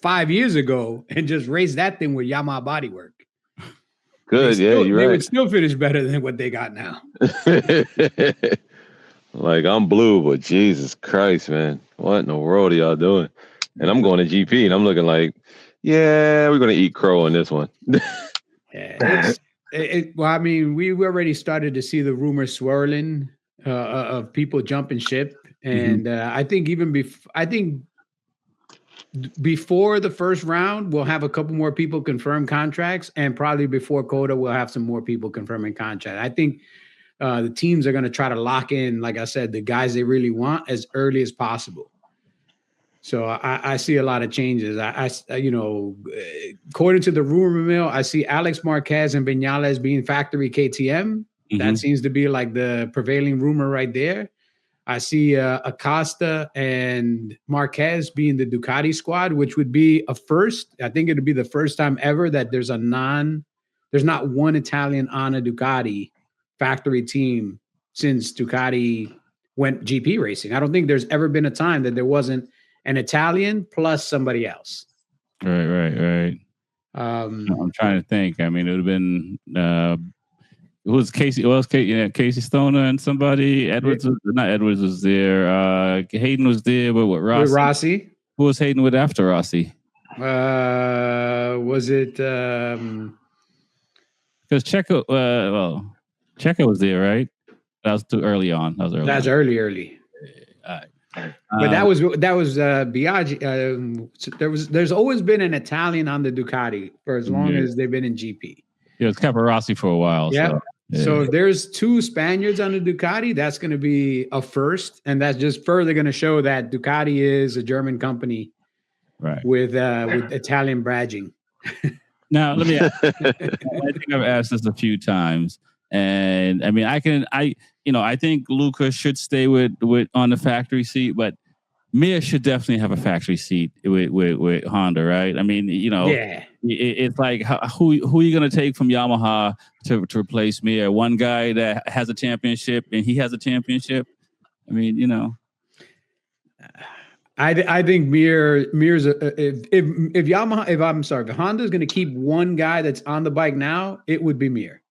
5 years ago, and just race that thing with Yamaha bodywork. Good, you're right. They would still finish better than what they got now. Like, I'm blue, but Jesus Christ, man. What in the world are y'all doing? And I'm going to GP, and I'm looking like, yeah, we're going to eat crow on this one. Well, I mean, we already started to see the rumors swirling of people jumping ship. And I think before the first round, we'll have a couple more people confirm contracts. And probably before COTA, we'll have some more people confirming contracts. I think the teams are going to try to lock in, like I said, the guys they really want as early as possible. So I see a lot of changes. According to the rumor mill, I see Alex Marquez and Vinales being factory KTM. That seems to be like the prevailing rumor right there. I see Acosta and Marquez being the Ducati squad, which would be a first. I think it would be the first time ever that there's not one Italian on a Ducati factory team since Ducati went GP racing. I don't think there's ever been a time that there wasn't an Italian plus somebody else. Right. I'm trying to think. I mean, it would have been who was Casey? Well, Casey Stoner and somebody. Edwards, not Edwards was there. Hayden was there, but what Rossi? With Rossi. Who was Hayden with after Rossi? Was it? Because Checo, Checo was there, right? That was too early on. That's early. But that was Biaggi. There's always been an Italian on the Ducati for as long as they've been in GP. Yeah, it's Caparossi for a while. Yeah. So if there's 2 Spaniards on the Ducati, that's going to be a first, and that's just further going to show that Ducati is a German company, right? With Italian badging. Now, let me ask. I think I've asked this a few times, and I mean, I think Luca should stay with on the factory seat, but Mir should definitely have a factory seat with Honda, right? I mean, it's like who are you going to take from Yamaha to replace Mir? One guy that has a championship and he has a championship. I mean, I think Mir's if Yamaha, if Honda's going to keep one guy that's on the bike now, it would be Mir.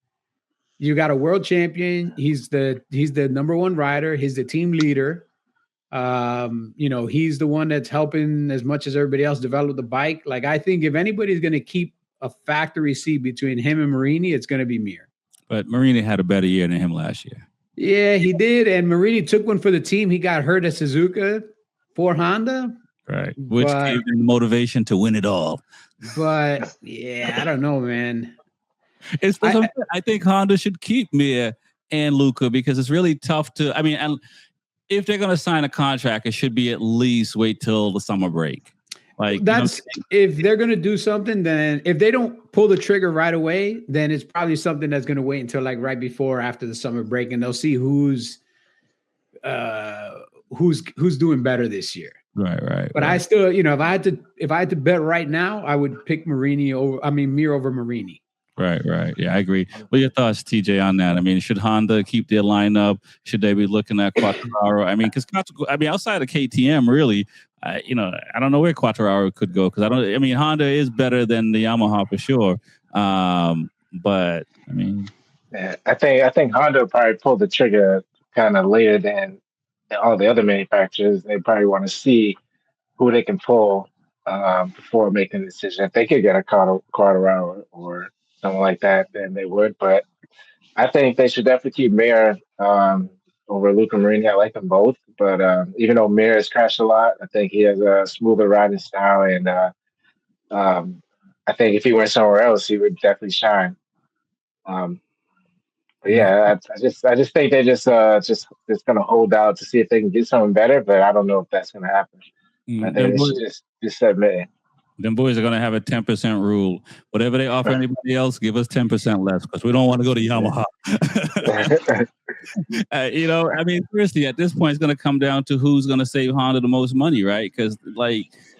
You got a world champion. He's the number 1 rider. He's the team leader. He's the one that's helping as much as everybody else develop the bike. Like, I think if anybody's going to keep a factory seat between him and Marini, it's going to be Mir. But Marini had a better year than him last year. Yeah, he did. And Marini took one for the team. He got hurt at Suzuka for Honda. Right. Which gave him motivation to win it all. But yeah, I don't know, man. I think Honda should keep Mir and Luca because it's really tough to, and if they're going to sign a contract, it should be at least wait till the summer break. Like, that's if they're going to do something, then if they don't pull the trigger right away, then it's probably something that's going to wait until like right before, after the summer break, and they'll see who's doing better this year. Right. But I still, if I had to bet right now, I would pick Mir over Marini. Right. Yeah, I agree. What are your thoughts, TJ, on that? I mean, should Honda keep their lineup? Should they be looking at Quartararo? I mean, because outside of KTM, really, I don't know where Quartararo could go because Honda is better than the Yamaha for sure. But I mean, yeah, I think Honda will probably pull the trigger kind of later than all the other manufacturers. They probably want to see who they can pull before making a decision. If they could get a Quartararo or something like that, then they would. But I think they should definitely keep Mir over Luca Marini. I like them both. But even though Mir has crashed a lot, I think he has a smoother riding style. And I think if he went somewhere else, he would definitely shine. But yeah, I just think they're just going to hold out to see if they can get something better. But I don't know if that's going to happen. I think they should just admit it. Them boys are going to have a 10% rule. Whatever they offer anybody else, give us 10% less because we don't want to go to Yamaha. Seriously, at this point, it's going to come down to who's going to save Honda the most money, right? Because,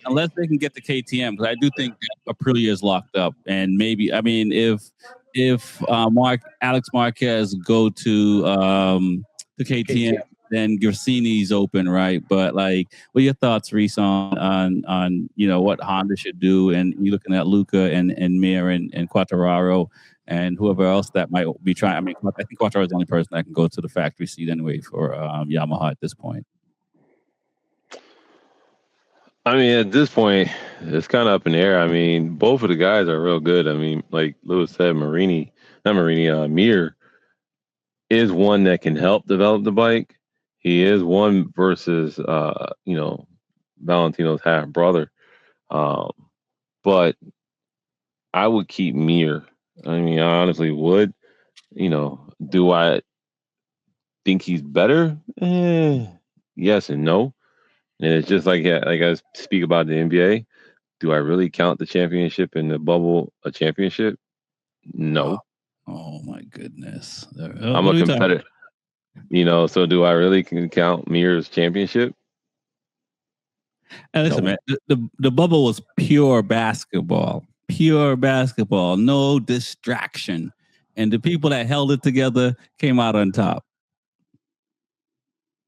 unless they can get the KTM, because I do think Aprilia is locked up. And maybe, if Alex Marquez go to the KTM, then Gresini's open, right? But what are your thoughts, Reese, on what Honda should do? And you're looking at Luca and Mir and Quartararo and whoever else that might be trying. I think Quartararo is the only person that can go to the factory seat anyway for Yamaha at this point. At this point, it's kind of up in the air. Both of the guys are real good. Like Lewis said, Mir is one that can help develop the bike. He is one versus, Valentino's half brother. But I would keep Mir. I honestly would. Do I think he's better? Yes and no. And it's just like I speak about the NBA. Do I really count the championship in the bubble a championship? No. Oh my goodness. I'm a competitor. So do I really count Mir's championship? And listen, man, the bubble was pure basketball, no distraction. And the people that held it together came out on top.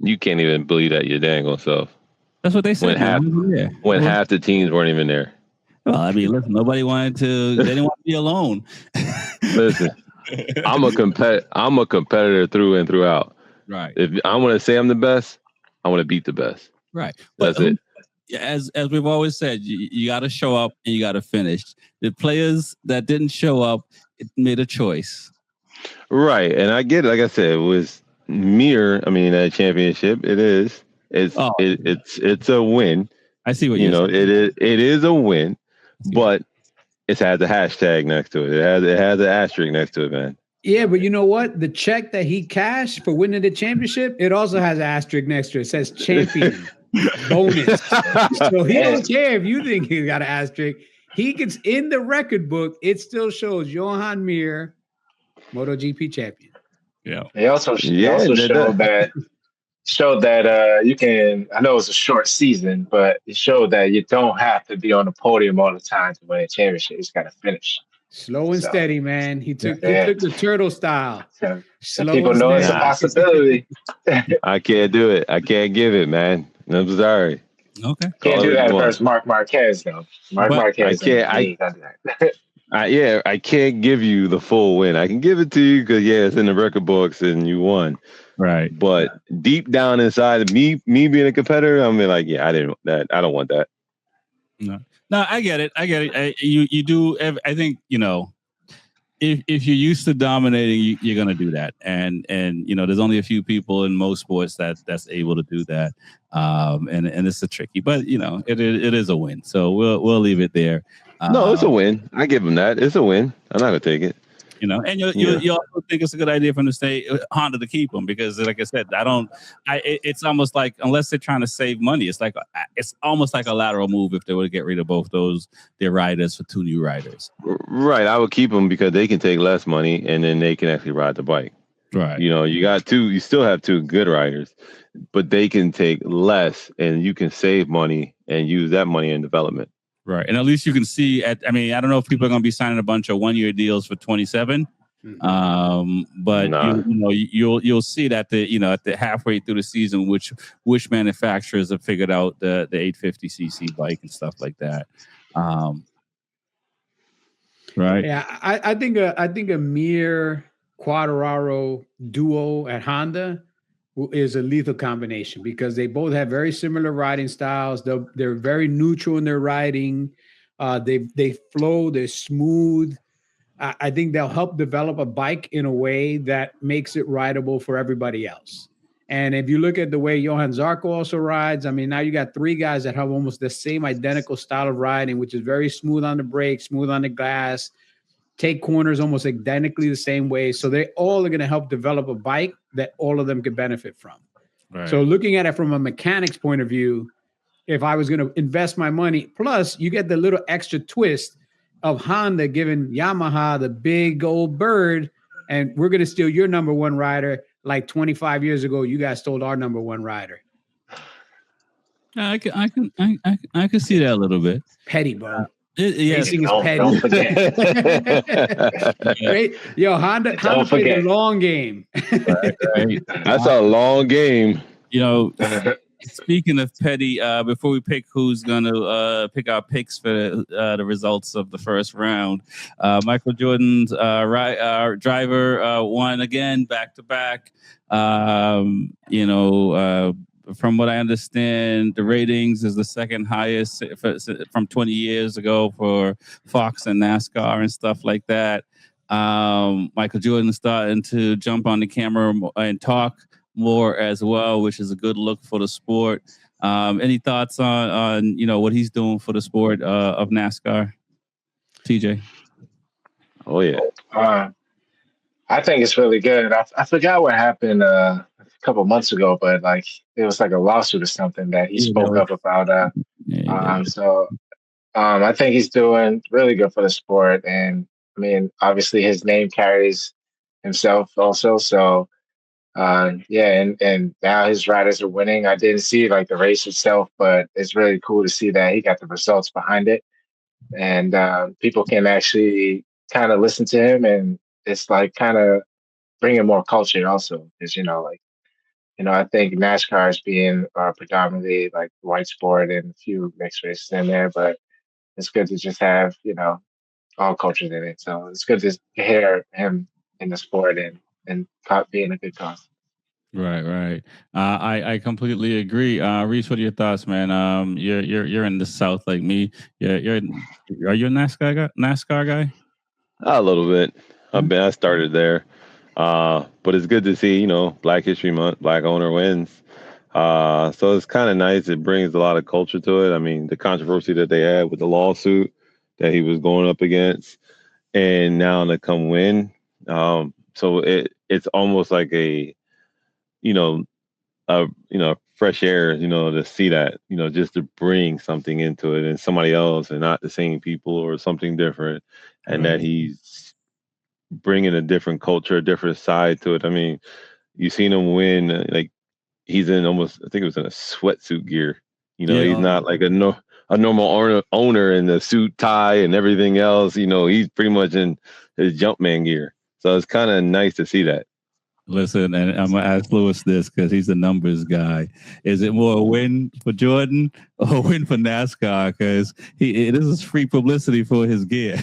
You can't even believe that your dang old self. That's what they said. When half the teams weren't even there. Well, I mean, listen, nobody wanted to. They didn't want to be alone. Listen, I'm a competitor through and throughout. Right. If I want to say I'm the best, I want to beat the best. Right. That's it. As we've always said, you got to show up and you got to finish. The players that didn't show up made a choice. Right, and I get it. Like I said, it was Mir. I mean, that championship. It is. It's a win. I see what you know. It is a win, but it has a hashtag next to it. It has an asterisk next to it, man. Yeah, but you know what? The check that he cashed for winning the championship, it also has an asterisk next to it. It says champion bonus. So he don't care if you think he got an asterisk. He gets in the record book. It still shows Johan Mir, MotoGP champion. Yeah. He also showed that you can. I know it's a short season, but it showed that you don't have to be on the podium all the time to win a championship. You just got to finish. Slow and steady, man. He took the turtle style. Slow people know it's a possibility. I can't do it. I can't give it, man. I'm sorry. Okay. Can't do that versus Mark Marquez, though. Marquez. I can't give you the full win. I can give it to you because it's in the record books and you won. Right. But deep down inside of me being a competitor, I'm like, I didn't that. I don't want that. No, I get it. You do. I think, if you're used to dominating, you're going to do that. And there's only a few people in most sports that's able to do that. And it's a tricky, but it is a win. So we'll leave it there. No, it's a win. I give him that. It's a win. I'm not going to take it. And you also think it's a good idea for them to stay Honda to keep them because, like I said, it's almost like unless they're trying to save money, it's almost like a lateral move if they were to get rid of both their riders for two new riders. Right, I would keep them because they can take less money and then they can actually ride the bike. Right, you still have two good riders, but they can take less and you can save money and use that money in development. Right, and at least you can see. I don't know if people are going to be signing a bunch of 1-year deals for 27, but you'll see that at the halfway through the season, which manufacturers have figured out the 850cc bike and stuff like that. Right. Yeah, I think a Mir Quartararo duo at Honda is a lethal combination because they both have very similar riding styles. They're very neutral in their riding. They flow. They're smooth. I think they'll help develop a bike in a way that makes it rideable for everybody else. And if you look at the way Johan Zarco also rides, I mean, now you got three guys that have almost the same identical style of riding, which is very smooth on the brake, smooth on the glass, take corners almost identically the same way. So they all are going to help develop a bike that all of them could benefit from. Right. So looking at it from a mechanics point of view, if I was going to invest my money, plus you get the little extra twist of Honda giving Yamaha the big old bird, and we're going to steal your number one rider like 25 years ago. You guys stole our number one rider. I can see that a little bit. Petty, bro. Yes, don't forget. Right? Yo, Honda played a long game. Right. That's a long game. Speaking of petty, before we pick who's going to pick our picks for the results of the first round, Michael Jordan's driver won again back to back. From what I understand, the ratings is the second highest from 20 years ago for Fox and NASCAR and stuff like that. Michael Jordan starting to jump on the camera and talk more as well, which is a good look for the sport. Any thoughts on what he's doing for the sport of NASCAR, TJ? Oh yeah, I think it's really good. I forgot what happened a couple months ago, but it was like a lawsuit or something that he spoke up about. So I think he's doing really good for the sport, and I mean, obviously his name carries himself also. So. And now his riders are winning. I didn't see the race itself, but it's really cool to see that he got the results behind it, and people can actually kind of listen to him, and it's kind of bringing more culture also, because I think NASCAR is being predominantly like white sport and a few mixed races in there, but it's good to just have, all cultures in it. So it's good to hear him in the sport and being a good cause. Right, right. I completely agree. Reese, what are your thoughts, man? You're in the South like me. Are you a NASCAR guy? A little bit. I started there, but it's good to see Black History Month, Black owner wins. So it's kind of nice. It brings a lot of culture to it. I mean, the controversy that they had with the lawsuit that he was going up against, and now to come win. So it's almost like a you know fresh air, to see that, just to bring something into it and somebody else and not the same people or something different, and that he's bringing a different culture, a different side to it. I mean, you've seen him win, like he's in almost, I think it was in a sweatsuit gear. He's not like a normal owner in the suit, tie, and everything else. He's pretty much in his Jumpman gear. So it's kind of nice to see that. Listen, and I'm gonna ask Lewis this because he's the numbers guy. Is it more a win for Jordan or a win for NASCAR? Because this is free publicity for his gear.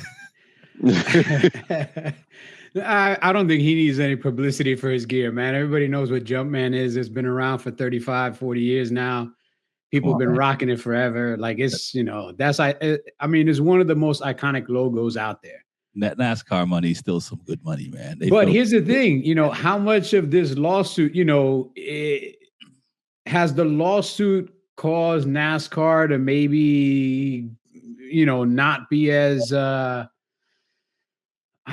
I don't think he needs any publicity for his gear, man. Everybody knows what Jumpman is. It's been around for 35, 40 years now. People have been rocking it forever. Like it's, I mean, it's one of the most iconic logos out there. That NASCAR money is still some good money, man. But here's the thing, how much of this lawsuit, has the lawsuit caused NASCAR to maybe, not be as, I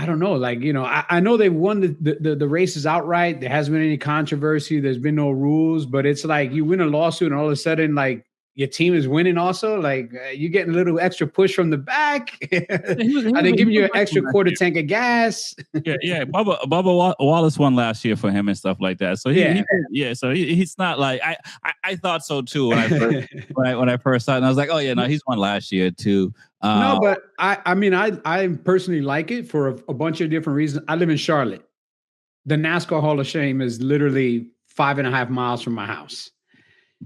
don't know, like, I know they won the races outright. There hasn't been any controversy. There's been no rules, but it's like you win a lawsuit and all of a sudden, like, your team is winning also. Like you're getting a little extra push from the back. Are they giving you an extra quarter tank of gas? Yeah. Bubba Wallace won last year for him and stuff like that. So he's not like I thought so too when I first saw it. And I was like, oh yeah, no, he's won last year too. No, but I personally like it for a bunch of different reasons. I live in Charlotte. The NASCAR Hall of Shame is literally 5.5 miles from my house.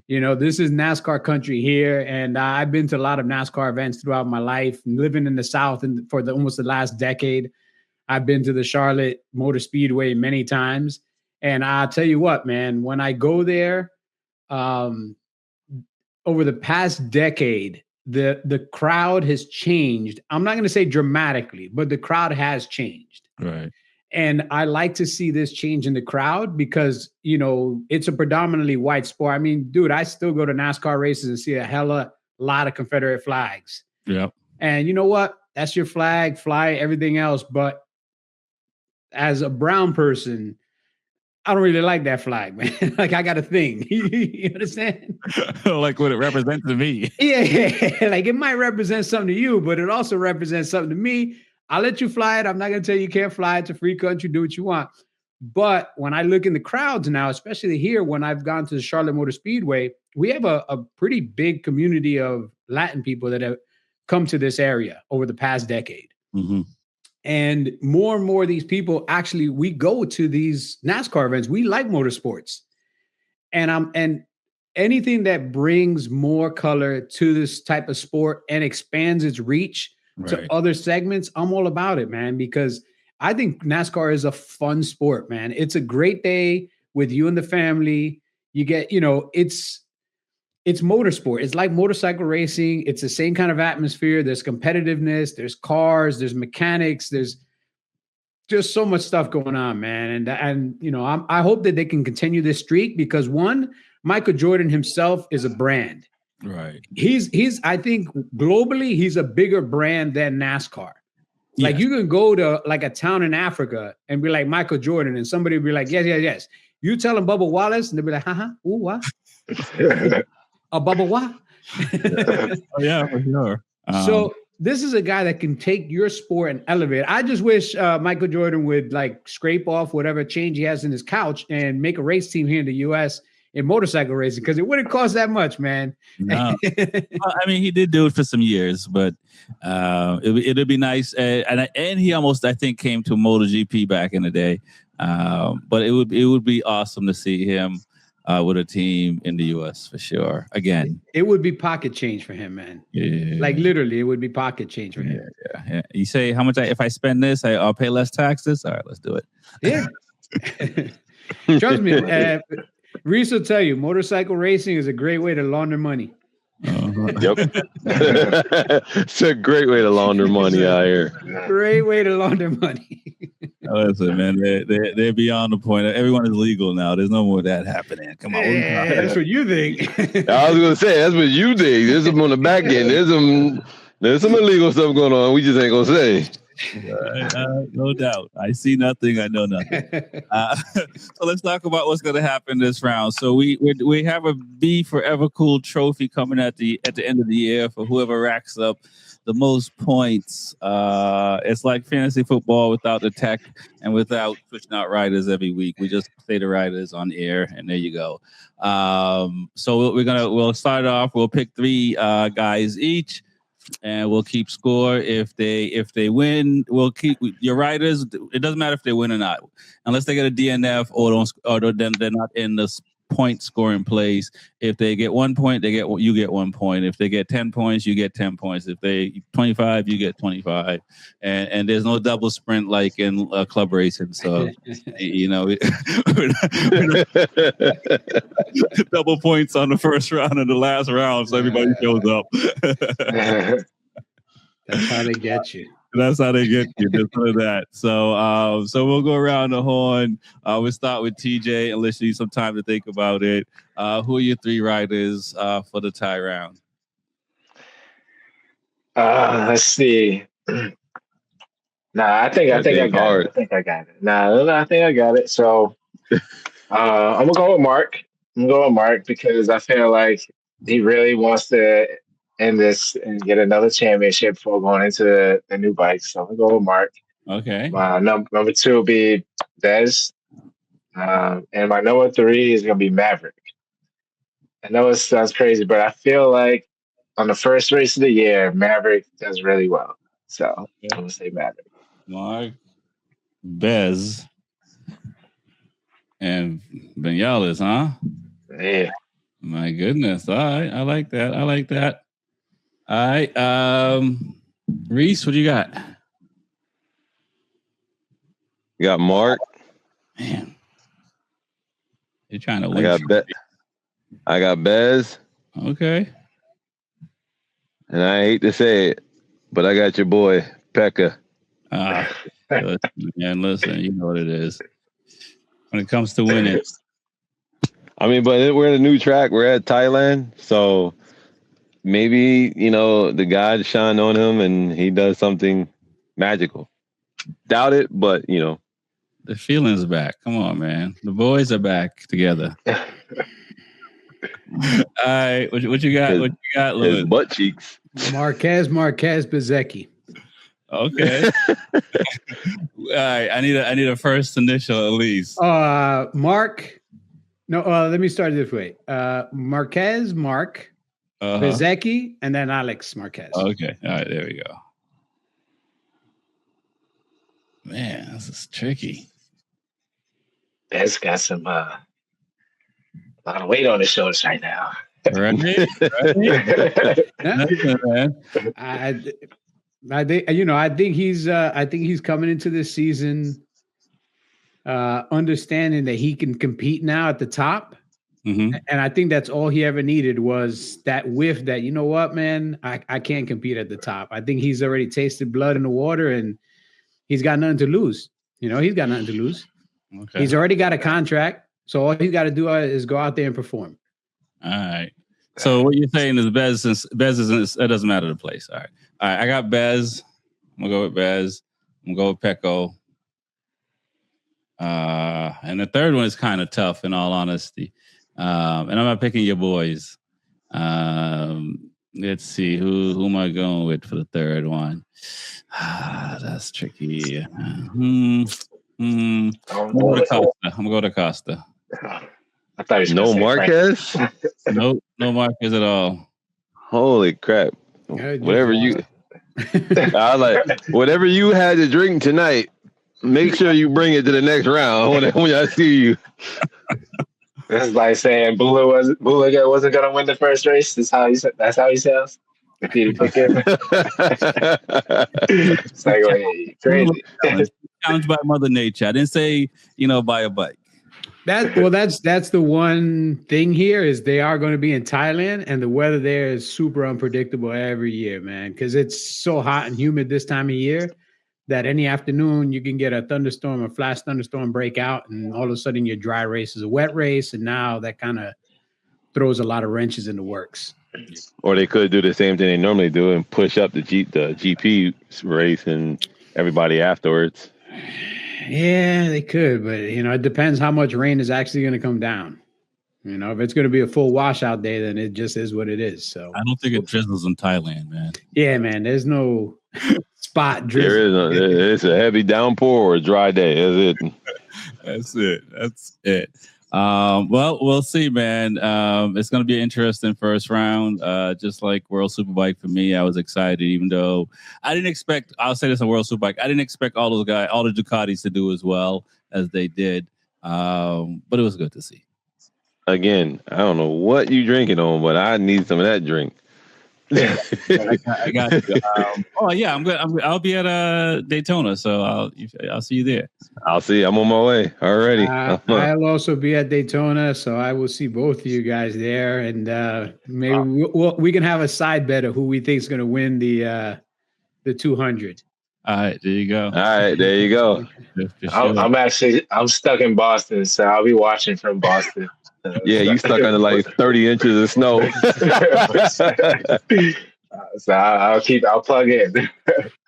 This is NASCAR country here, and I've been to a lot of NASCAR events throughout my life. Living in the South and for almost the last decade, I've been to the Charlotte Motor Speedway many times. And I'll tell you what, man, when I go there, over the past decade, the crowd has changed. I'm not going to say dramatically, but the crowd has changed. Right. And I like to see this change in the crowd because, it's a predominantly white sport. I mean, dude, I still go to NASCAR races and see a hella lot of Confederate flags. Yep. And you know what? That's your flag, fly, everything else. But as a brown person, I don't really like that flag, man. Like I got a thing. You understand? Like what it represents to me. Yeah. Like it might represent something to you, but it also represents something to me. I'll let you fly it. I'm not going to tell you can't fly. It's a free country. Do what you want. But when I look in the crowds now, especially here, when I've gone to the Charlotte Motor Speedway, we have a pretty big community of Latin people that have come to this area over the past decade. Mm-hmm. And more of these people, actually, we go to these NASCAR events. We like motorsports. And anything that brings more color to this type of sport and expands its reach to other segments, I'm all about it, man, because I think NASCAR is a fun sport, man. It's a great day with you and the family. You get, it's motorsport. It's like motorcycle racing. It's the same kind of atmosphere. There's competitiveness, there's cars, there's mechanics, there's just so much stuff going on, man. And I hope that they can continue this streak because one, Michael Jordan himself is a brand. Right. He's I think globally he's a bigger brand than NASCAR. Like you can go to like a town in Africa and be like Michael Jordan and somebody will be like, yes. You tell them Bubba Wallace and they'll be like, ooh, what? A Bubba what? Oh, yeah, for sure. So this is a guy that can take your sport and elevate. I just wish Michael Jordan would like scrape off whatever change he has in his couch and make a race team here in the U.S. in motorcycle racing because it wouldn't cost that much, man. No. Well, I mean, he did do it for some years, but it'd be nice. And he almost, I think, came to MotoGP back in the day. But it would be awesome to see him with a team in the U.S. for sure. Again, it would be pocket change for him, man. Yeah. Like literally, it would be pocket change for him. Yeah. You say how much if I spend this, I'll pay less taxes. All right, let's do it. Yeah. Trust me, Reese will tell you, motorcycle racing is a great way to launder money. Yep. It's a great way to launder money out here. Great way to launder money. Listen, man, they're beyond the point. Everyone is legal now. There's no more of that happening. Come on. That's what you think. I was gonna say that's what you think. There's some on the back end. There's some illegal stuff going on. We just ain't gonna say. No doubt. I see nothing. I know nothing. So let's talk about what's going to happen this round. So we have a Be Forever Cool trophy coming at the end of the year for whoever racks up the most points. It's like fantasy football without the tech and without switching out riders every week. We just say the riders on air, and there you go. So we'll start off. We'll pick 3 guys each. And we'll keep score. If they win, we'll keep your riders. It doesn't matter if they win or not, unless they get a DNF or then they're not in the point scoring place. If they get 1 point, you get 1 point. If they get 10 points, you get 10 points. If they 25, you get 25. And there's no double sprint like in club racing. So double points on the first round and the last round, so everybody shows up. That's how they get you. That's how they get you. Just for that. So we'll go around the horn. We'll start with TJ and let you some time to think about it. Who are your 3 riders for the tie round? Let's see. I think I got it. I think I got it. So I'm gonna go with Mark. Because I feel like he really wants to end this and get another championship before going into the new bike. So I'm gonna go with Mark. Okay. Number 2 will be Bez. And my number 3 is gonna be Maverick. I know it sounds crazy, but I feel like on the first race of the year, Maverick does really well. So I'm gonna say Maverick. Mark, Bez, and Vinales, huh? Yeah. My goodness. All right. I like that. All right. Reese, what do you got? You got Mark. Man. You're trying to win. I got Bez. Okay. And I hate to say it, but I got your boy, Pekka. Listen, you know what it is. When it comes to winning. I mean, but we're at a new track. We're at Thailand. So maybe, the God shine on him and he does something magical. Doubt it, but, The feeling's back. Come on, man. The boys are back together. All right. What you got? What you got, Louis? His butt cheeks. Marquez Bezecchi. Okay. All right. I need a first initial at least. Mark. No, let me start this way. Marquez, Mark, Bezecchi, and then Alex Marquez. Okay. All right. There we go. Man, this is tricky. Bez got some a lot of weight on his shoulders right now. Right. I think he's coming into this season understanding that he can compete now at the top. Mm-hmm. And I think that's all he ever needed was that whiff that, you know what, man, I can't compete at the top. I think he's already tasted blood in the water and he's got nothing to lose. He's got nothing to lose. Okay. He's already got a contract. So all he's got to do is go out there and perform. All right. So what you're saying is Bez isn't, it doesn't matter the place. All right. I got Bez. I'm going to go with Bez. I'm going to go with Pecco. And the third one is kind of tough, in all honesty. And I'm not picking your boys. Let's see. Who am I going with for the third one? That's tricky. I'm going to go to Costa. I thought you no Marquez? No Marquez at all. Holy crap. Whatever you had to drink tonight, make sure you bring it to the next round when I see you. That's like saying Bulaga wasn't gonna win the first race. That's how he sounds. If he pick him, it's like wait, crazy. Challenged by Mother Nature. I didn't say, by a bike. That's the one thing here is they are going to be in Thailand, and the weather there is super unpredictable every year, man, because it's so hot and humid this time of year that any afternoon you can get a thunderstorm, a flash thunderstorm break out, and all of a sudden your dry race is a wet race, and now that kind of throws a lot of wrenches in the works. Or they could do the same thing they normally do and push up the GP race and everybody afterwards. Yeah, they could, but it depends how much rain is actually going to come down. If it's going to be a full washout day, then it just is what it is. So I don't think it drizzles in Thailand, man. Yeah, man. There's no spot drizzle. It's a heavy downpour or a dry day. That's it. That's it. Well, we'll see, man. It's going to be an interesting first round. Just like World Superbike for me, I was excited, even though I didn't expect. I'll say this on World Superbike. I didn't expect all the Ducatis to do as well as they did. But it was good to see. Again, I don't know what you drinking on, but I need some of that drink. I got you. Oh yeah, I'm good. I'll be at Daytona, so I'll see you there. I'll see. I'm on my way already. I'll also be at Daytona, so I will see both of you guys there, and maybe we can have a side bet of who we think is going to win the 200. All right, there you go. All right, there you go. Sure. I'm stuck in Boston, so I'll be watching from Boston. Yeah, you stuck under like 30 inches of snow. So I'll plug in.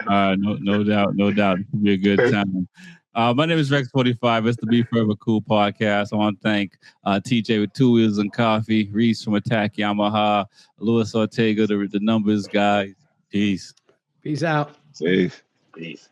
No doubt. It'll be a good time. My name is Rex45. It's the Be Forever Cool podcast. I want to thank TJ with 2 Wheels and Coffee, Reese from Attack Yamaha, Luis Ortega, the numbers guy. Peace out. Peace.